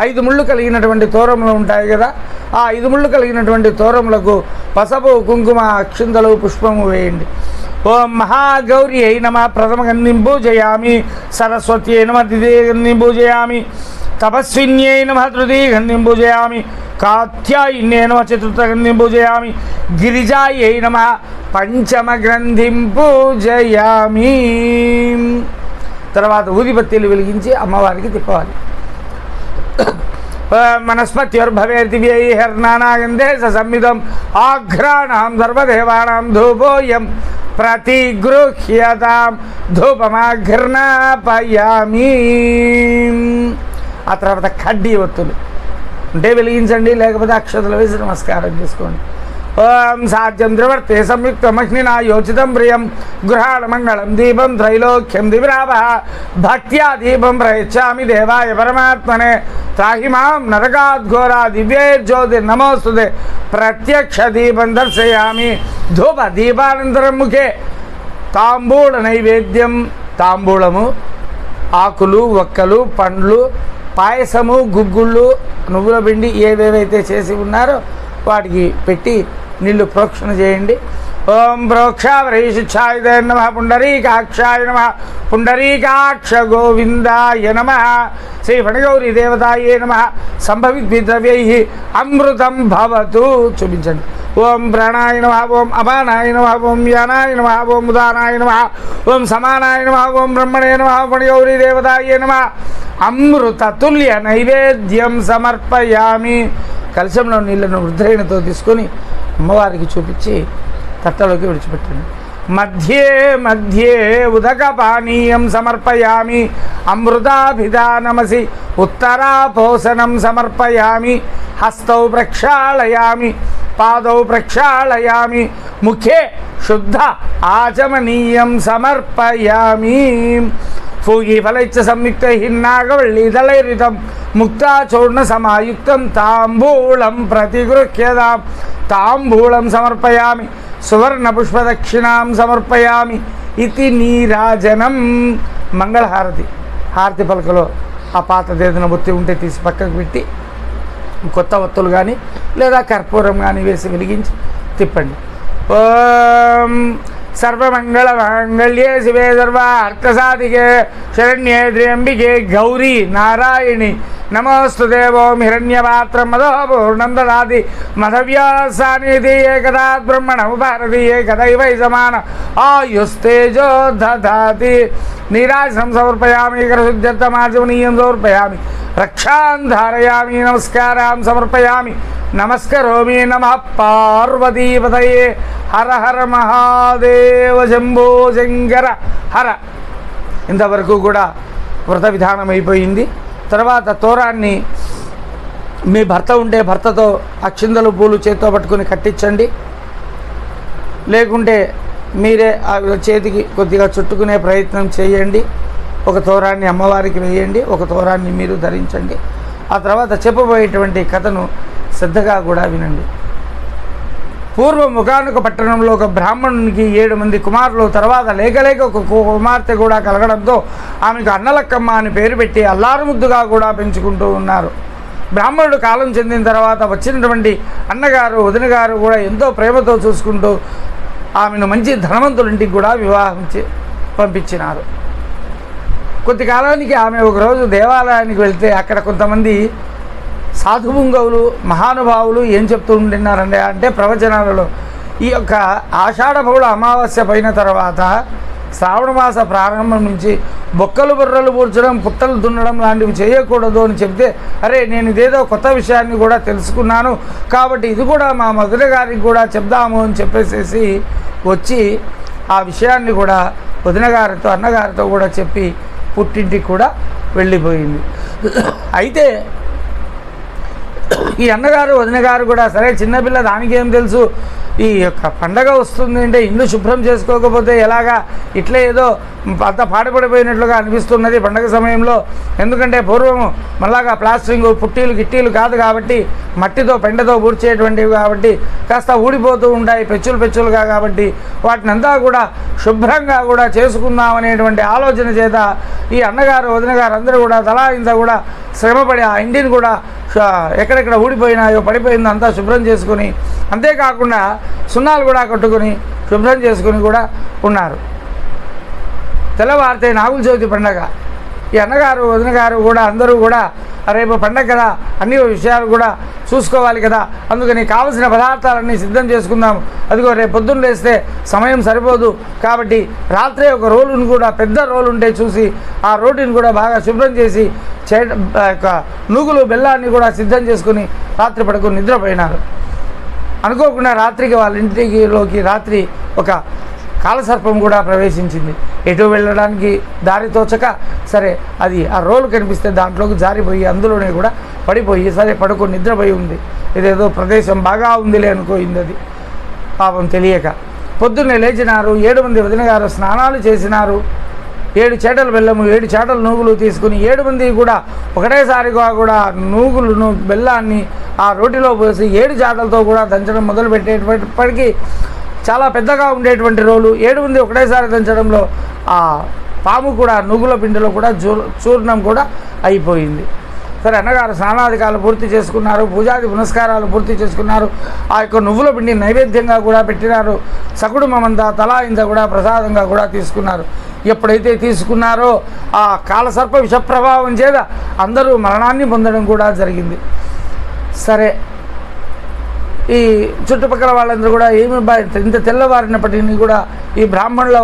5 ముళ్ళు కలిగినటువంటి తోరములు ఉంటాయి కదా, ఆ 5 ముళ్ళు కలిగినటువంటి తోరములకు పసుపు కుంకుమ అక్షింతలు పుష్పము వేయండి. ఓం మహాగౌరి అయి నమ ప్రథమ గంధిం పూజయామి, సరస్వతి అయి నమ ద్వితీయ గంధిం పూజయామి, తపస్విన్యై నమ తృతీయ గంధిం పూజయామి, కాత్యాయిన్యై నమ చతుర్థ గంధిం పూజయామి, గిరిజాయై నమ పంచమ గ్రంథిం పూజయామి. తర్వాత ఊదిబత్తీలు వెలిగించి అమ్మవారికి తిప్పవాలి. మనస్పత్యుర్భవేర్దివ్యైర్నానాగంధే సంవిధం ఆఘ్రాణాం సర్వదేవానాం ధూపోయం ప్రతిగృహ్యతాం ధూపమాఘ్రాపయామి. ఆ తర్వాత కడ్డీ ఒత్తులు ఉంటే వెలిగించండి, లేకపోతే అక్షతలు వేసి నమస్కారం చేసుకోండి. ఓం సాధ్యం త్రివర్తే సంయుక్తమగ్నినా యోచితం ప్రియం గృహాణ మంగళం దీపం త్రైలోక్యం దివిరాభ భక్త్యా దీపం ప్రయచ్చామి దేవాయ పరమాత్మనే త్రాహి మాం నరకాద్ఘోరా దివ్యేర్జ్యోతి నమోస్తుతే ప్రత్యక్ష దీపం దర్శయామి. ధూప దీపానంతరం ముఖే తాంబూల నైవేద్యం, తాంబూలము ఆకులు ఒక్కలు పండ్లు పాయసము గుగ్గుళ్ళు నువ్వుల పిండి ఏవేవైతే చేసి ఉన్నారో వాటికి పెట్టి నీళ్లు ప్రోక్షణ చేయండి. ఓం ప్రోక్షావరేషుచ్ఛాయ నమ పుండరీకాక్షాయ నమ పుండరీకాక్ష గోవిందాయ నమ శ్రీ ఫణగౌరీ దేవతాయే నమ సంభవిద్విద్రవ్యై అమృతం భవతు చూపించండి. ఓం ప్రాణాయ నమ ఓం అపానాయ నమ ఓం యానాయ నమ ఓం ఉదానాయ నమ ఓం సమానాయ నమ ఓం బ్రహ్మణే నమ ఫణగౌరీ దేవతాయే నమ అమృత తుల్య నైవేద్యం సమర్పయామి. కలశంలో నీళ్లను వృద్ధైనతో తీసుకొని అమ్మవారికి చూపించి తట్టలోకి విడిచిపెట్టండి. మధ్యే మధ్యే ఉదక పానీయం సమర్పయామి. అమృతాభిధానమసి ఉత్తరాపోసనం సమర్పయామి. హస్తౌ ప్రక్షాళయామి, పాదౌ ప్రక్షాళయామి, ముఖే శుద్ధ ఆచమనీయం సమర్పయామి. ఫూగీఫలైచ్చ సంయుక్తై నాగవళ్ళీదళైరితం ముక్తాచూర్ణ సమాయుక్తం తాంబూలం ప్రతిగృహ్యతాం. తాంబూలం సమర్పయామి. సువర్ణ పుష్పదక్షిణాం సమర్పయామి. ఇది నీరాజనం. మంగళహారతి. హారతి పలకలో ఆ పాత దేదన ఒత్తి ఉంటే తీసి పక్కకు పెట్టి కొత్త ఒత్తులు కానీ లేదా కర్పూరం కానీ వేసి వెలిగించి తిప్పండి. ఓం సర్వమంగళ మాంగళ్యే శివే సర్వార్థసాధికే శరణ్యే త్ర్యంబికే గౌరీ నారాయణి నమోస్తుతే. ఓం హిరణ్యపాత్రం మదో పూర్ణం దదాతి మధవ్యాసానిధి ఏకదాత్ బ్రహ్మణం భారతి ఏకదైవై సమాన ఆయుస్తేజో దదాతి. నీరాజనం సమర్పయామి. కరశుద్ధ్యర్థమాచమనీయం సమర్పయామి. రక్షాన్ ధారయామి. నమస్కారాం సమర్పయామి. నమస్కరోమి. నమః పార్వతీపతయే. హర హర మహాదేవ శంభో శంకర హర. ఇంతవరకు కూడా వ్రత విధానం అయిపోయింది. తర్వాత తోరాన్ని మీ భర్త ఉంటే భర్తతో అక్షింతలు పూలు చేతితో పట్టుకొని కట్టించండి, లేకుంటే మీరే ఆ చేతికి కొద్దిగా చుట్టుకునే ప్రయత్నం చేయండి. ఒక తోరాన్ని అమ్మవారికి వేయండి, ఒక తోరాన్ని మీరు ధరించండి. ఆ తర్వాత చెప్పబోయేటువంటి కథను శ్రద్ధగా కూడా వినండి. పూర్వం ఒకానొక పట్టణంలో ఒక బ్రాహ్మణునికి 7 మంది కుమారులు, తర్వాత లేక ఒక కుమార్తె కూడా కలగడంతో ఆమెకు అన్నలక్కమ్మ అని పేరు పెట్టి అల్లారుముద్దుగా కూడా పెంచుకుంటూ ఉన్నారు. బ్రాహ్మణుడు కాలం చెందిన తర్వాత వచ్చినటువంటి అన్నగారు వదిన గారు కూడా ఎంతో ప్రేమతో చూసుకుంటూ ఆమెను మంచి ధనవంతులింటికి కూడా వివాహం పంపించినారు. కొద్ది కాలానికి ఆమె ఒకరోజు దేవాలయానికి వెళ్తే అక్కడ కొంతమంది సాధుపుంగవులు మహానుభావులు ఏం చెప్తూ ఉంటున్నారండి అంటే ప్రవచనాలలో ఈ యొక్క ఆషాఢ బహుళ అమావాస్య పైన తర్వాత శ్రావణ మాస ప్రారంభం నుంచి బొక్కలు బుర్రలు పూడ్చడం పుట్టలు దున్నడం లాంటివి చేయకూడదు అని చెప్తే, అరే నేను ఇదేదో కొత్త విషయాన్ని కూడా తెలుసుకున్నాను కాబట్టి ఇది కూడా మా మధుర గారికి కూడా చెప్దాము అని చెప్పేసేసి వచ్చి ఆ విషయాన్ని కూడా వదిన గారితో అన్నగారితో కూడా చెప్పి పుట్టింటికి కూడా వెళ్ళిపోయింది. అయితే ఈ అన్నగారు వదిన గారు కూడా సరే చిన్నపిల్ల దానికి ఏం తెలుసు, ఈ యొక్క పండగ వస్తుంది అంటే ఇల్లు శుభ్రం చేసుకోకపోతే ఎలాగా, ఇట్లే ఏదో అంత పాడుపడిపోయినట్లుగా అనిపిస్తున్నది పండగ సమయంలో. ఎందుకంటే పూర్వము మళ్ళాగా ప్లాస్టరింగ్ పుట్టీలు గిట్టీలు కాదు కాబట్టి మట్టితో పెండతో పూడ్చేటువంటివి కాబట్టి కాస్త ఊడిపోతూ ఉంటాయి పెచ్చులుగా కాబట్టి వాటిని అంతా కూడా శుభ్రంగా కూడా చేసుకుందాం అనేటువంటి ఆలోచన చేత ఈ అన్నగారు వదిన గారు అందరూ కూడా తలా ఇంత కూడా శ్రమపడి ఆ ఇంటిని కూడా ఎక్కడెక్కడ ఊడిపోయినాయో పడిపోయిందో అంతా శుభ్రం చేసుకుని, అంతేకాకుండా సున్నాలు కూడా కట్టుకుని శుభ్రం చేసుకుని కూడా ఉన్నారు. తెల్లవారితే నాగుల చవితి పండగ. ఈ అన్నగారు వదిన గారు కూడా అందరూ కూడా రేపు పండగ కదా, అన్ని విషయాలు కూడా చూసుకోవాలి కదా, అందుకని కావలసిన పదార్థాలన్నీ సిద్ధం చేసుకుందాము. అదిగో రేపు పొద్దున్న లేస్తే సమయం సరిపోదు కాబట్టి రాత్రే ఒక రోలును కూడా పెద్ద రోలు ఉంటే చూసి ఆ రోటిని కూడా బాగా శుభ్రం చేసి నూగులు బెల్లాన్ని కూడా సిద్ధం చేసుకుని రాత్రి పడుకుని నిద్రపోయినారు. అనుకోకుండా రాత్రికి వాళ్ళ ఇంటిలోకి రాత్రి ఒక కాలసర్పం కూడా ప్రవేశించింది. ఎటు వెళ్ళడానికి దారి తోచక సరే అది ఆ రోలు కనిపిస్తే దాంట్లోకి జారిపోయి అందులోనే కూడా పడిపోయి సరే పడుకొని నిద్రపోయి ఉంది. ఇదేదో ప్రదేశం బాగా ఉందిలే అనుకోయింది అది పాపం తెలియక. పొద్దున్నే లేచినారు. 7 మంది వదిన గారు స్నానాలు చేసినారు. 7 చేటల బెల్లము 7 చేటల నూగులు తీసుకుని 7 మంది కూడా ఒకటేసారిగా కూడా నూగులను బెల్లాన్ని ఆ రోటిలో పోసి 7 చేటలతో కూడా దంచడం మొదలు పెట్టేటప్పటికీ చాలా పెద్దగా ఉండేటువంటి రోలు 7 మంది ఒకటేసారి దంచడంలో ఆ పాము కూడా నూగుల పిండిలో కూడా చూర్ణం కూడా అయిపోయింది. సరే అన్నగారు స్నానాధికారులు పూర్తి చేసుకున్నారు, పూజాది పునస్కారాలు పూర్తి చేసుకున్నారు. ఆ యొక్క నువ్వుల పిండి నైవేద్యంగా కూడా పెట్టినారు. సకుడుమంతా తలా ఇంత కూడా ప్రసాదంగా కూడా తీసుకున్నారు. ఎప్పుడైతే తీసుకున్నారో ఆ కాలసర్ప విష ప్రభావం చేత అందరూ మరణాన్ని పొందడం కూడా జరిగింది. సరే ఈ చుట్టుపక్కల వాళ్ళందరూ కూడా ఏమి ఇంత తెల్లవారినప్పటికీ కూడా ఈ బ్రాహ్మణుల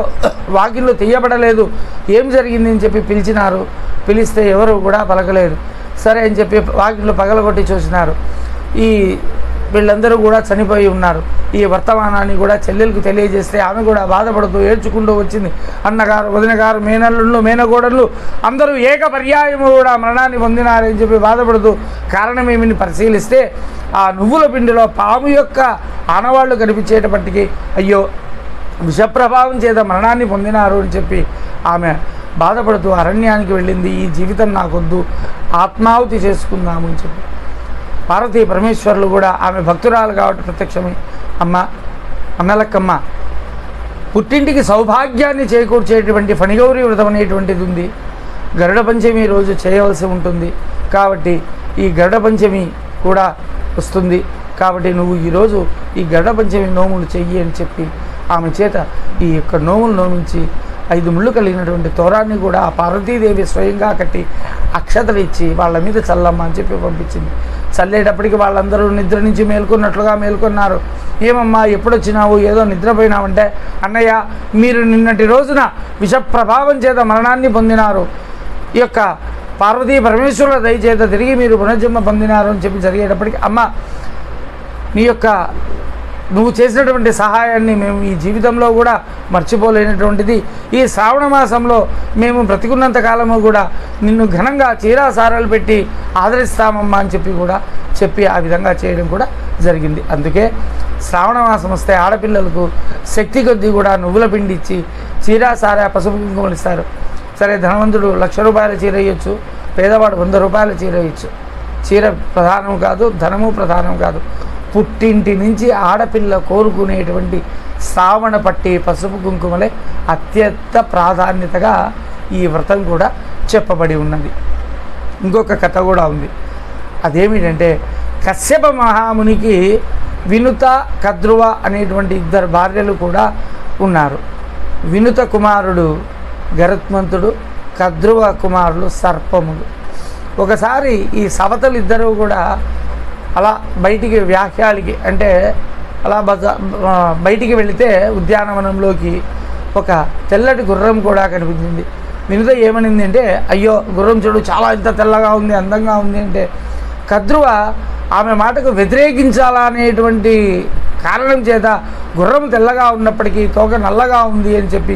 వాకిళ్ళు తీయబడలేదు, ఏం జరిగింది అని చెప్పి పిలిచినారు. పిలిస్తే ఎవరు కూడా పలకలేదు. సరే అని చెప్పి వాకిళ్ళు పగలగొట్టి చూసినారు. ఈ వీళ్ళందరూ కూడా చనిపోయి ఉన్నారు. ఈ వర్తమానాన్ని కూడా చెల్లెలకు తెలియజేస్తే ఆమె కూడా బాధపడుతూ ఏడ్చుకుంటూ వచ్చింది. అన్నగారు వదిన గారు మేనల్లుళ్ళు మేనగోడళ్ళు అందరూ ఏక పర్యాయము కూడా మరణాన్ని పొందినారని చెప్పి బాధపడుతూ కారణమేమిని పరిశీలిస్తే ఆ నువ్వుల పిండిలో పాము యొక్క ఆనవాళ్లు కనిపించేటప్పటికీ అయ్యో విషప్రభావం చేత మరణాన్ని పొందినారు అని చెప్పి ఆమె బాధపడుతూ అరణ్యానికి వెళ్ళింది. ఈ జీవితం నాకొద్దు, ఆత్మాహుతి చేసుకుందాము అని చెప్పి. పార్వతీ పరమేశ్వరులు కూడా ఆమె భక్తురాలు కాబట్టి ప్రత్యక్షమే అన్నలక్కమ్మ పుట్టింటికి సౌభాగ్యాన్ని చేకూర్చేటువంటి ఫణిగౌరి వ్రతం అనేటువంటిది ఉంది. గరుడ పంచమి రోజు చేయవలసి ఉంటుంది కాబట్టి ఈ గరుడ పంచమి కూడా వస్తుంది కాబట్టి నువ్వు ఈరోజు ఈ గరుడ పంచమి నోములు చెయ్యి అని చెప్పి ఆమె చేత ఈ యొక్క నోములు నోమించి 5 ముళ్ళు కలిగినటువంటి తోరాన్ని కూడా ఆ పార్వతీదేవి స్వయంగా కట్టి అక్షతలు ఇచ్చి వాళ్ళ మీద చల్లమ్మ అని చెప్పి పంపించింది. చల్లేటప్పటికి వాళ్ళందరూ నిద్ర నుంచి మేల్కొన్నట్లుగా మేల్కొన్నారు. ఏమమ్మా ఎప్పుడొచ్చినావు, ఏదో నిద్రపోయినావంటే అన్నయ్య మీరు నిన్నటి రోజున విషప్రభావం చేత మరణాన్ని పొందినారు, ఈ యొక్క పార్వతీ పరమేశ్వరుల దయచేత తిరిగి మీరు పునర్జన్మ పొందినారు అని చెప్పి జరిగేటప్పటికి అమ్మ నీ యొక్క నువ్వు చేసినటువంటి సహాయాన్ని మేము ఈ జీవితంలో కూడా మర్చిపోలేనటువంటిది. ఈ శ్రావణ మాసంలో మేము బ్రతికున్నంత కాలము కూడా నిన్ను ఘనంగా చీరాసారాలు పెట్టి ఆదరిస్తామమ్మా అని చెప్పి ఆ విధంగా చేయడం కూడా జరిగింది. అందుకే శ్రావణ మాసం వస్తే ఆడపిల్లలకు శక్తి కొద్దీ కూడా నువ్వుల పిండి ఇచ్చి చీరాసారా పసుపు కుంకుమలు ఇస్తారు. సరే ధనవంతుడు 1,00,000 రూపాయల చీర ఇవ్వచ్చు, పేదవాడు 100 రూపాయల చీర ఇవ్వచ్చు. చీర ప్రధానం కాదు, ధనము ప్రధానం కాదు. పుట్టింటి నుంచి ఆడపిల్ల కోరుకునేటువంటి శ్రావణ పట్టి పసుపు కుంకుమలే అత్యంత ప్రాధాన్యతగా ఈ వ్రతం కూడా చెప్పబడి ఉన్నది. ఇంకొక కథ కూడా ఉంది. అదేమిటంటే కశ్యప మహామునికి వినుత కద్రువ అనేటువంటి ఇద్దరు భార్యలు కూడా ఉన్నారు. వినుత కుమారుడు గరుత్మంతుడు, కద్రువ కుమారులు సర్పములు. ఒకసారి ఈ సవతలు ఇద్దరు కూడా అలా బయటికి వ్యాఖ్యాలకి అంటే అలా బయటికి వెళితే ఉద్యానవనంలోకి ఒక తెల్లటి గుర్రం కూడా కనిపించింది. వినుత ఏమనింది అంటే, అయ్యో గుర్రం చూడు చాలా ఇంత తెల్లగా ఉంది, అందంగా ఉంది అంటే, కద్రువ ఆమె మాటకు వ్యతిరేకించాలా అనేటువంటి కారణం చేత గుర్రం తెల్లగా ఉన్నప్పటికీ తోక నల్లగా ఉంది అని చెప్పి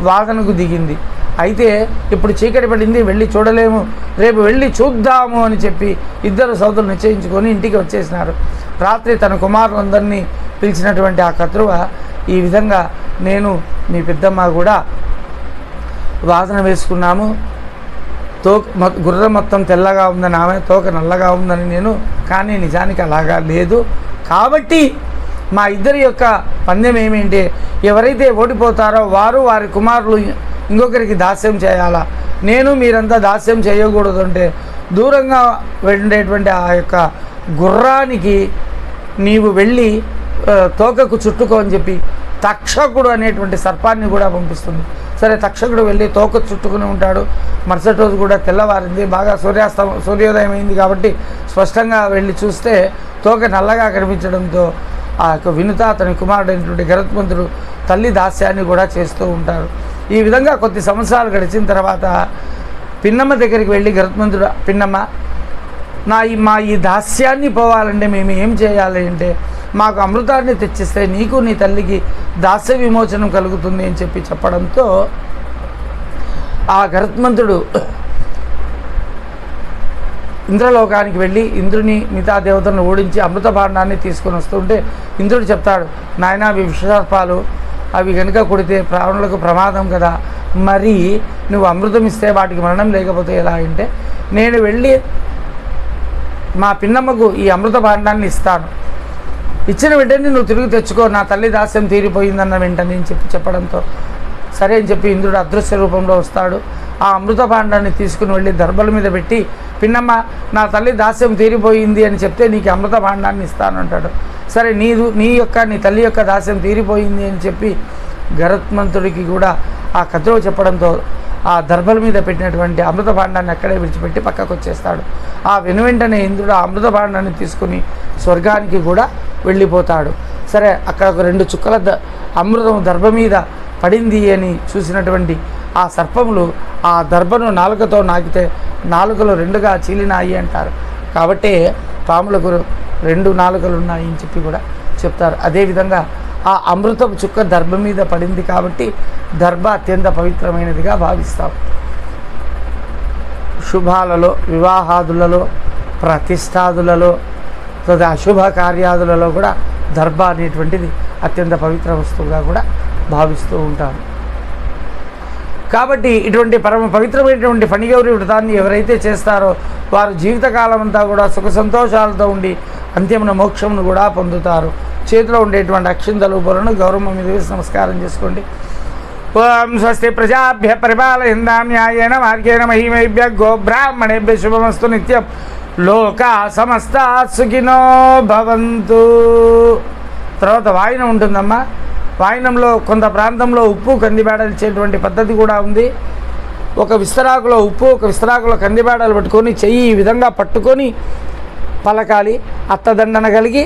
వాదనకు దిగింది. అయితే ఇప్పుడు చీకటి పడింది, వెళ్ళి చూడలేము, రేపు వెళ్ళి చూద్దాము అని చెప్పి ఇద్దరు సోదరులు నిశ్చయించుకొని ఇంటికి వచ్చేసినారు. రాత్రి తన కుమారులందరినీ పిలిచినటువంటి ఆ కద్రువ ఈ విధంగా, నేను మీ పెద్దమ్మ కూడా వాదన వేసుకున్నాము, గుర్రం మొత్తం తెల్లగా ఉందని ఆమె, తోక నల్లగా ఉందని నేను, కానీ నిజానికి అలాగా లేదు. కాబట్టి మా ఇద్దరి యొక్క పందెం ఏమిటంటే, ఎవరైతే ఓడిపోతారో వారు వారి కుమారులు ఇంకొకరికి దాస్యం చేయాలా, నేను మీరంతా దాస్యం చేయకూడదు అంటే దూరంగా ఉండేటువంటి ఆ యొక్క గుర్రానికి నీవు వెళ్ళి తోకకు చుట్టుకో అని చెప్పి తక్షకుడు అనేటువంటి సర్పాన్ని కూడా పంపిస్తుంది. సరే, తక్షకుడు వెళ్ళి తోక చుట్టుకుని ఉంటాడు. మరుసటి రోజు కూడా తెల్లవారింది, బాగా సూర్యోదయం అయింది కాబట్టి స్పష్టంగా వెళ్ళి చూస్తే తోక నల్లగా కనిపించడంతో ఆ యొక్క వినుత అతని కుమారుడైనటువంటి గరుత్మంతుడు తల్లి దాస్యాన్ని కూడా చేస్తూ ఉంటారు. ఈ విధంగా కొద్ది సంవత్సరాలు గడిచిన తర్వాత పిన్నమ్మ దగ్గరికి వెళ్ళి గరుత్మంతుడు, పిన్నమ్మ మా ఈ దాస్యాన్ని పోవాలంటే మేము ఏం చేయాలి అంటే, మాకు అమృతాన్ని తెచ్చిస్తే నీకు నీ తల్లికి దాస్య విమోచనం కలుగుతుంది అని చెప్పి చెప్పడంతో ఆ గరుత్మంతుడు ఇంద్రలోకానికి వెళ్ళి ఇంద్రుని మిగతా దేవతలను ఓడించి అమృత భాండాన్ని తీసుకొని వస్తుంటే ఇంద్రుడు చెప్తాడు, నాయన అవి విషసర్పాలు, అవి కనుక కొడితే ప్రాణులకు ప్రమాదం కదా, మరి నువ్వు అమృతం ఇస్తే వాటికి మరణం లేకపోతే ఎలా అంటే, నేను వెళ్ళి మా పిన్నమ్మకు ఈ అమృత భాండాన్ని ఇస్తాను, ఇచ్చిన వెంటనే నువ్వు తిరిగి తెచ్చుకో, నా తల్లి దాస్యం తీరిపోయిందన్న వెంటనే అని చెప్పడంతో సరే అని చెప్పి ఇంద్రుడు అదృశ్య రూపంలో వస్తాడు. ఆ అమృత భాండాన్ని తీసుకుని వెళ్ళి దర్భల మీద పెట్టి, పిన్నమ్మ నా తల్లి దాస్యం తీరిపోయింది అని చెప్తే నీకు అమృత భాండాన్ని ఇస్తానంటాడు. సరే, నీ తల్లి యొక్క దాస్యం తీరిపోయింది అని చెప్పి గరుత్మంతుడికి కూడా ఆ కథలో చెప్పడంతో ఆ దర్భల మీద పెట్టినటువంటి అమృత భాండాన్ని అక్కడే విడిచిపెట్టి పక్కకు వచ్చేస్తాడు. ఆ వెనువెంటనే ఇంద్రుడు ఆ అమృత భాండాన్ని తీసుకుని స్వర్గానికి కూడా వెళ్ళిపోతాడు. సరే, అక్కడ ఒక 2 చుక్కల అమృతం దర్భ మీద పడింది అని చూసినటువంటి ఆ సర్పములు ఆ దర్భను నాలుకతో నాకితే నాలుకలు 2గా చీలినాయి అంటారు. కాబట్టి పాములకు 2 నాలుకలు ఉన్నాయి అని చెప్పి కూడా చెప్తారు. అదేవిధంగా ఆ అమృతపు చుక్క దర్భ మీద పడింది కాబట్టి దర్భ అత్యంత పవిత్రమైనదిగా భావిస్తాం. శుభాలలో, వివాహాదులలో, ప్రతిష్టాదులలో, అశుభ కార్యాదులలో కూడా దర్భ అనేటువంటిది అత్యంత పవిత్ర వస్తువుగా కూడా భావిస్తూ ఉంటారు. కాబట్టి ఇటువంటి పరమ పవిత్రమైనటువంటి ఫణిగౌరి వ్రతాన్ని ఎవరైతే చేస్తారో వారు జీవితకాలం అంతా కూడా సుఖ సంతోషాలతో ఉండి అంత్యమున మోక్షమును కూడా పొందుతారు. చేతిలో ఉండేటువంటి అక్షింతలు పొలను గౌరవం మీద వేసి నమస్కారం చేసుకోండి. ఓం స్వస్తి ప్రజాభ్య పరిపాలయంతాం న్యాయేన మార్గేణ మహిమేభ్య గోబ్రాహ్మణేభ్య శుభమస్తు నిత్యం. లోకా సమస్తా సుఖినో భవంతు. తర్వాత వాయినం ఉంటుందమ్మా. వాయినంలో కొంత ప్రాంతంలో ఉప్పు కందిబేడలు ఇచ్చేటువంటి పద్ధతి కూడా ఉంది. ఒక విస్తరాకులో ఉప్పు, ఒక విస్తరాకులో కందిబేడలు పట్టుకొని చెయ్యి ఈ విధంగా పట్టుకొని పలకాలి. అత్తదండన కలిగి,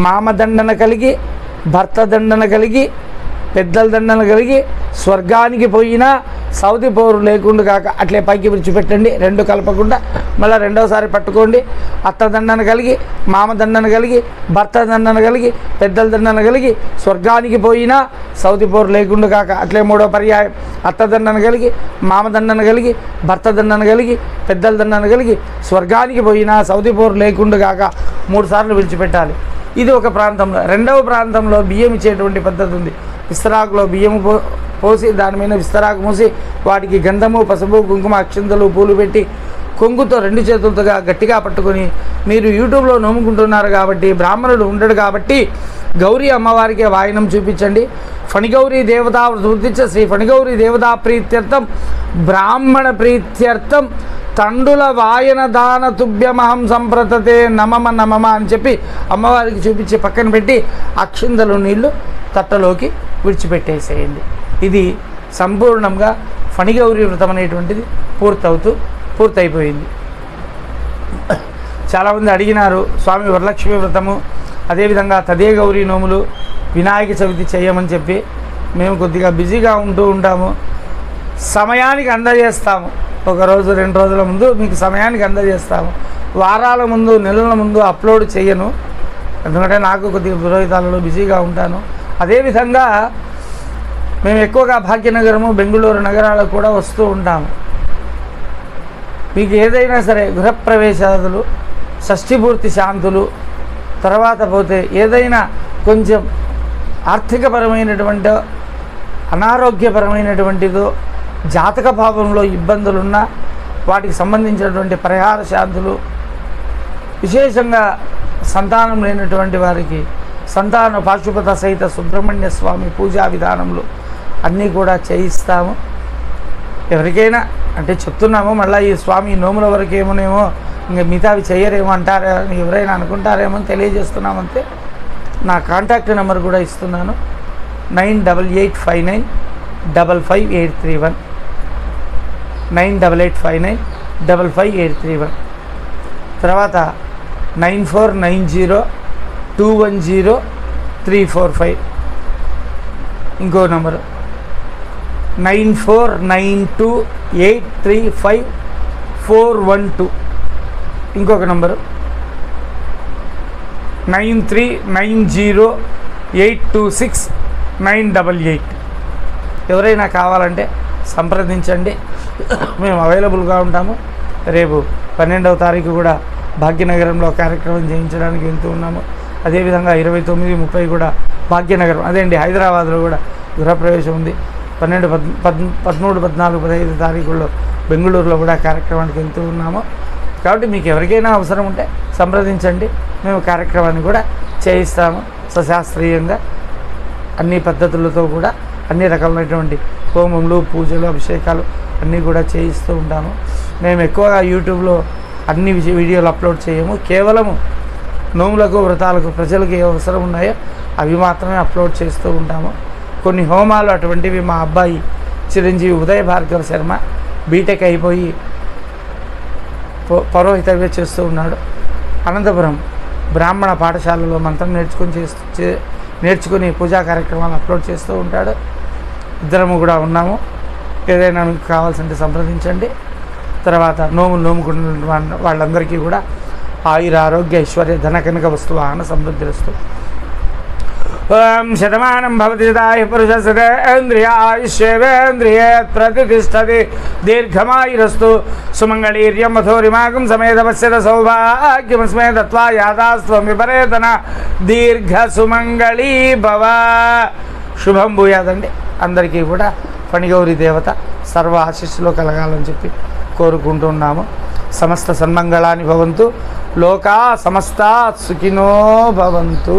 మామదండన కలిగి, భర్త దండన కలిగి, పెద్దల దండన కలిగి, స్వర్గానికి పోయినా సౌతి పోరు లేకుండా కాక అట్లే పైకి విడిచిపెట్టండి, 2 కలపకుండా. మళ్ళీ రెండోసారి పట్టుకోండి. అత్తదండన కలిగి, మామదండన కలిగి, భర్త దండన కలిగి, పెద్దల దండన కలిగి, స్వర్గానికి పోయినా సౌతి పోరు లేకుండా కాక అట్లే 3వ పర్యాయం అత్తదండన కలిగి, మామదండన కలిగి, భర్త దండన కలిగి, పెద్దల దండన కలిగి, స్వర్గానికి పోయినా సౌతి పోరు లేకుండా కాక 3 సార్లు విడిచిపెట్టాలి. ఇది ఒక ప్రాంతంలో. రెండవ ప్రాంతంలో బియ్యం ఇచ్చేటువంటి పద్ధతి ఉంది. విస్తరాకులో బియ్యము పోసి దాని మీద విస్తరాకు మూసి వాటికి గంధము, పసుపు, కుంకుమ, అక్షింతలు, పూలు పెట్టి కొంగుతో 2 చేతులతో గట్టిగా పట్టుకొని మీరు యూట్యూబ్లో నోముకుంటున్నారు కాబట్టి, బ్రాహ్మణుడు ఉండడు కాబట్టి గౌరీ అమ్మవారికి వాయనం చూపించండి. ఫణిగౌరీ దేవతా వృత్తిచ్చ శ్రీ ఫణిగౌరీ దేవతా ప్రీత్యర్థం బ్రాహ్మణ ప్రీత్యర్థం తండుల వాయన దాన తుభ్యమహం సంప్రతతే నమమ నమమ అని చెప్పి అమ్మవారికి చూపించి పక్కన పెట్టి అక్షింతలు నీళ్లు తట్టలోకి విడిచిపెట్టేసేయండి. ఇది సంపూర్ణంగా ఫణిగౌరీ వ్రతం అనేటువంటిది పూర్తయిపోయింది. చాలామంది అడిగినారు స్వామి వరలక్ష్మి వ్రతము, అదేవిధంగా తదే గౌరీ నోములు, వినాయక చవితి చేయమని చెప్పి. మేము కొద్దిగా బిజీగా ఉంటాము, సమయానికి అందజేస్తాము. 1 రోజు 2 రోజుల ముందు మీకు సమయానికి అందజేస్తాము. వారాల ముందు, నెలల ముందు అప్లోడ్ చేయను, ఎందుకంటే నాకు కొద్దిగా పురోహితాలలో బిజీగా ఉంటాను. అదేవిధంగా మేము ఎక్కువగా భాగ్యనగరము, బెంగళూరు నగరాలకు కూడా వస్తూ ఉంటాము. మీకు ఏదైనా సరే గృహప్రవేశాదులు, షష్ఠిపూర్తి శాంతులు, తర్వాత పోతే ఏదైనా కొంచెం ఆర్థికపరమైనటువంటి, అనారోగ్యపరమైనటువంటిదో, జాతక భావంలో ఇబ్బందులున్నా వాటికి సంబంధించినటువంటి పరిహార శాంతులు, విశేషంగా సంతానం లేనటువంటి వారికి సంతాన పాశుపత సహిత సుబ్రహ్మణ్య స్వామి పూజా విధానములు అన్నీ కూడా చేయిస్తాము. ఎవరికైనా అంటే చెప్తున్నాము, మళ్ళీ ఈ స్వామి నోముల వరకు ఏమోనేమో ఇంకా మిగతావి చేయరేమో అంటారా అని ఎవరైనా అనుకుంటారేమో అని తెలియజేస్తున్నామంతే. నా కాంటాక్ట్ నెంబర్ కూడా ఇస్తున్నాను, 9885955831, 9885955831. తర్వాత 9490210345 ఇంకో నెంబరు, 9492835412 ఇంకొక నంబరు, 9390826988. ఎవరైనా కావాలంటే సంప్రదించండి, మేము అవైలబుల్గా ఉంటాము. రేపు 12వ తారీఖు కూడా భాగ్యనగరంలో కార్యక్రమం చేయించడానికి వెళ్తూ ఉన్నాము. అదేవిధంగా 29, 30 కూడా భాగ్యనగరం, అదేండి హైదరాబాద్లో కూడా గృహప్రవేశం ఉంది. 12, 13, 14, 15 తారీఖుల్లో బెంగళూరులో కూడా కార్యక్రమానికి వెళ్తూ ఉన్నాము. కాబట్టి మీకు ఎవరికైనా అవసరం ఉంటే సంప్రదించండి, మేము కార్యక్రమాన్ని కూడా చేయిస్తాము. సశాస్త్రీయంగా అన్ని పద్ధతులతో కూడా అన్ని రకమైనటువంటి హోమములు, పూజలు, అభిషేకాలు అన్నీ కూడా చేయిస్తూ ఉంటాము. మేము ఎక్కువగా యూట్యూబ్లో అన్ని వీడియోలు అప్లోడ్ చేయము, కేవలము నోములకు, వ్రతాలకు ప్రజలకు ఏ అవసరం ఉన్నాయో అవి మాత్రమే అప్లోడ్ చేస్తూ ఉంటాము. కొన్ని హోమాలు అటువంటివి మా అబ్బాయి చిరంజీవి ఉదయ భార్గవ శర్మ బీటెక్ అయిపోయి పౌరోహితవ్య చేస్తూ ఉన్నాడు. అనంతపురం బ్రాహ్మణ పాఠశాలలో మంత్రం నేర్చుకుని పూజా కార్యక్రమాలు అప్లోడ్ చేస్తూ ఉంటాడు. ఇద్దరము కూడా ఉన్నాము. ఏదైనా మీకు కావాల్సింటే సంప్రదించండి. తర్వాత నోముకున్న వాళ్ళందరికీ కూడా ఆయుర ఆరోగ్య ఐశ్వర్య ధన కనక వస్తు వాహన సమృద్ధిరస్తు. ఓం శతమానం భవతి సదాయ పురుష సదేంద్రియాయుష్యేంద్రియే ప్రతిష్టతి దీర్ఘమాయురస్తు సుమంగళీర్యం మథోరిమాగం సమేత పశ్యత సౌభాగ్యమస్మే దత్వా యాదాస్త్వం విపరేతన దీర్ఘ సుమంగళీ భవ. శుభం భూయాదండి. అందరికీ కూడా ఫణిగౌరి దేవత సర్వ ఆశీస్సులో కలగాలని చెప్పి కోరుకుంటున్నాము. సమస్త సన్మంగళాని భవంతు, లోకా సమస్తా సుఖినో భవంతు.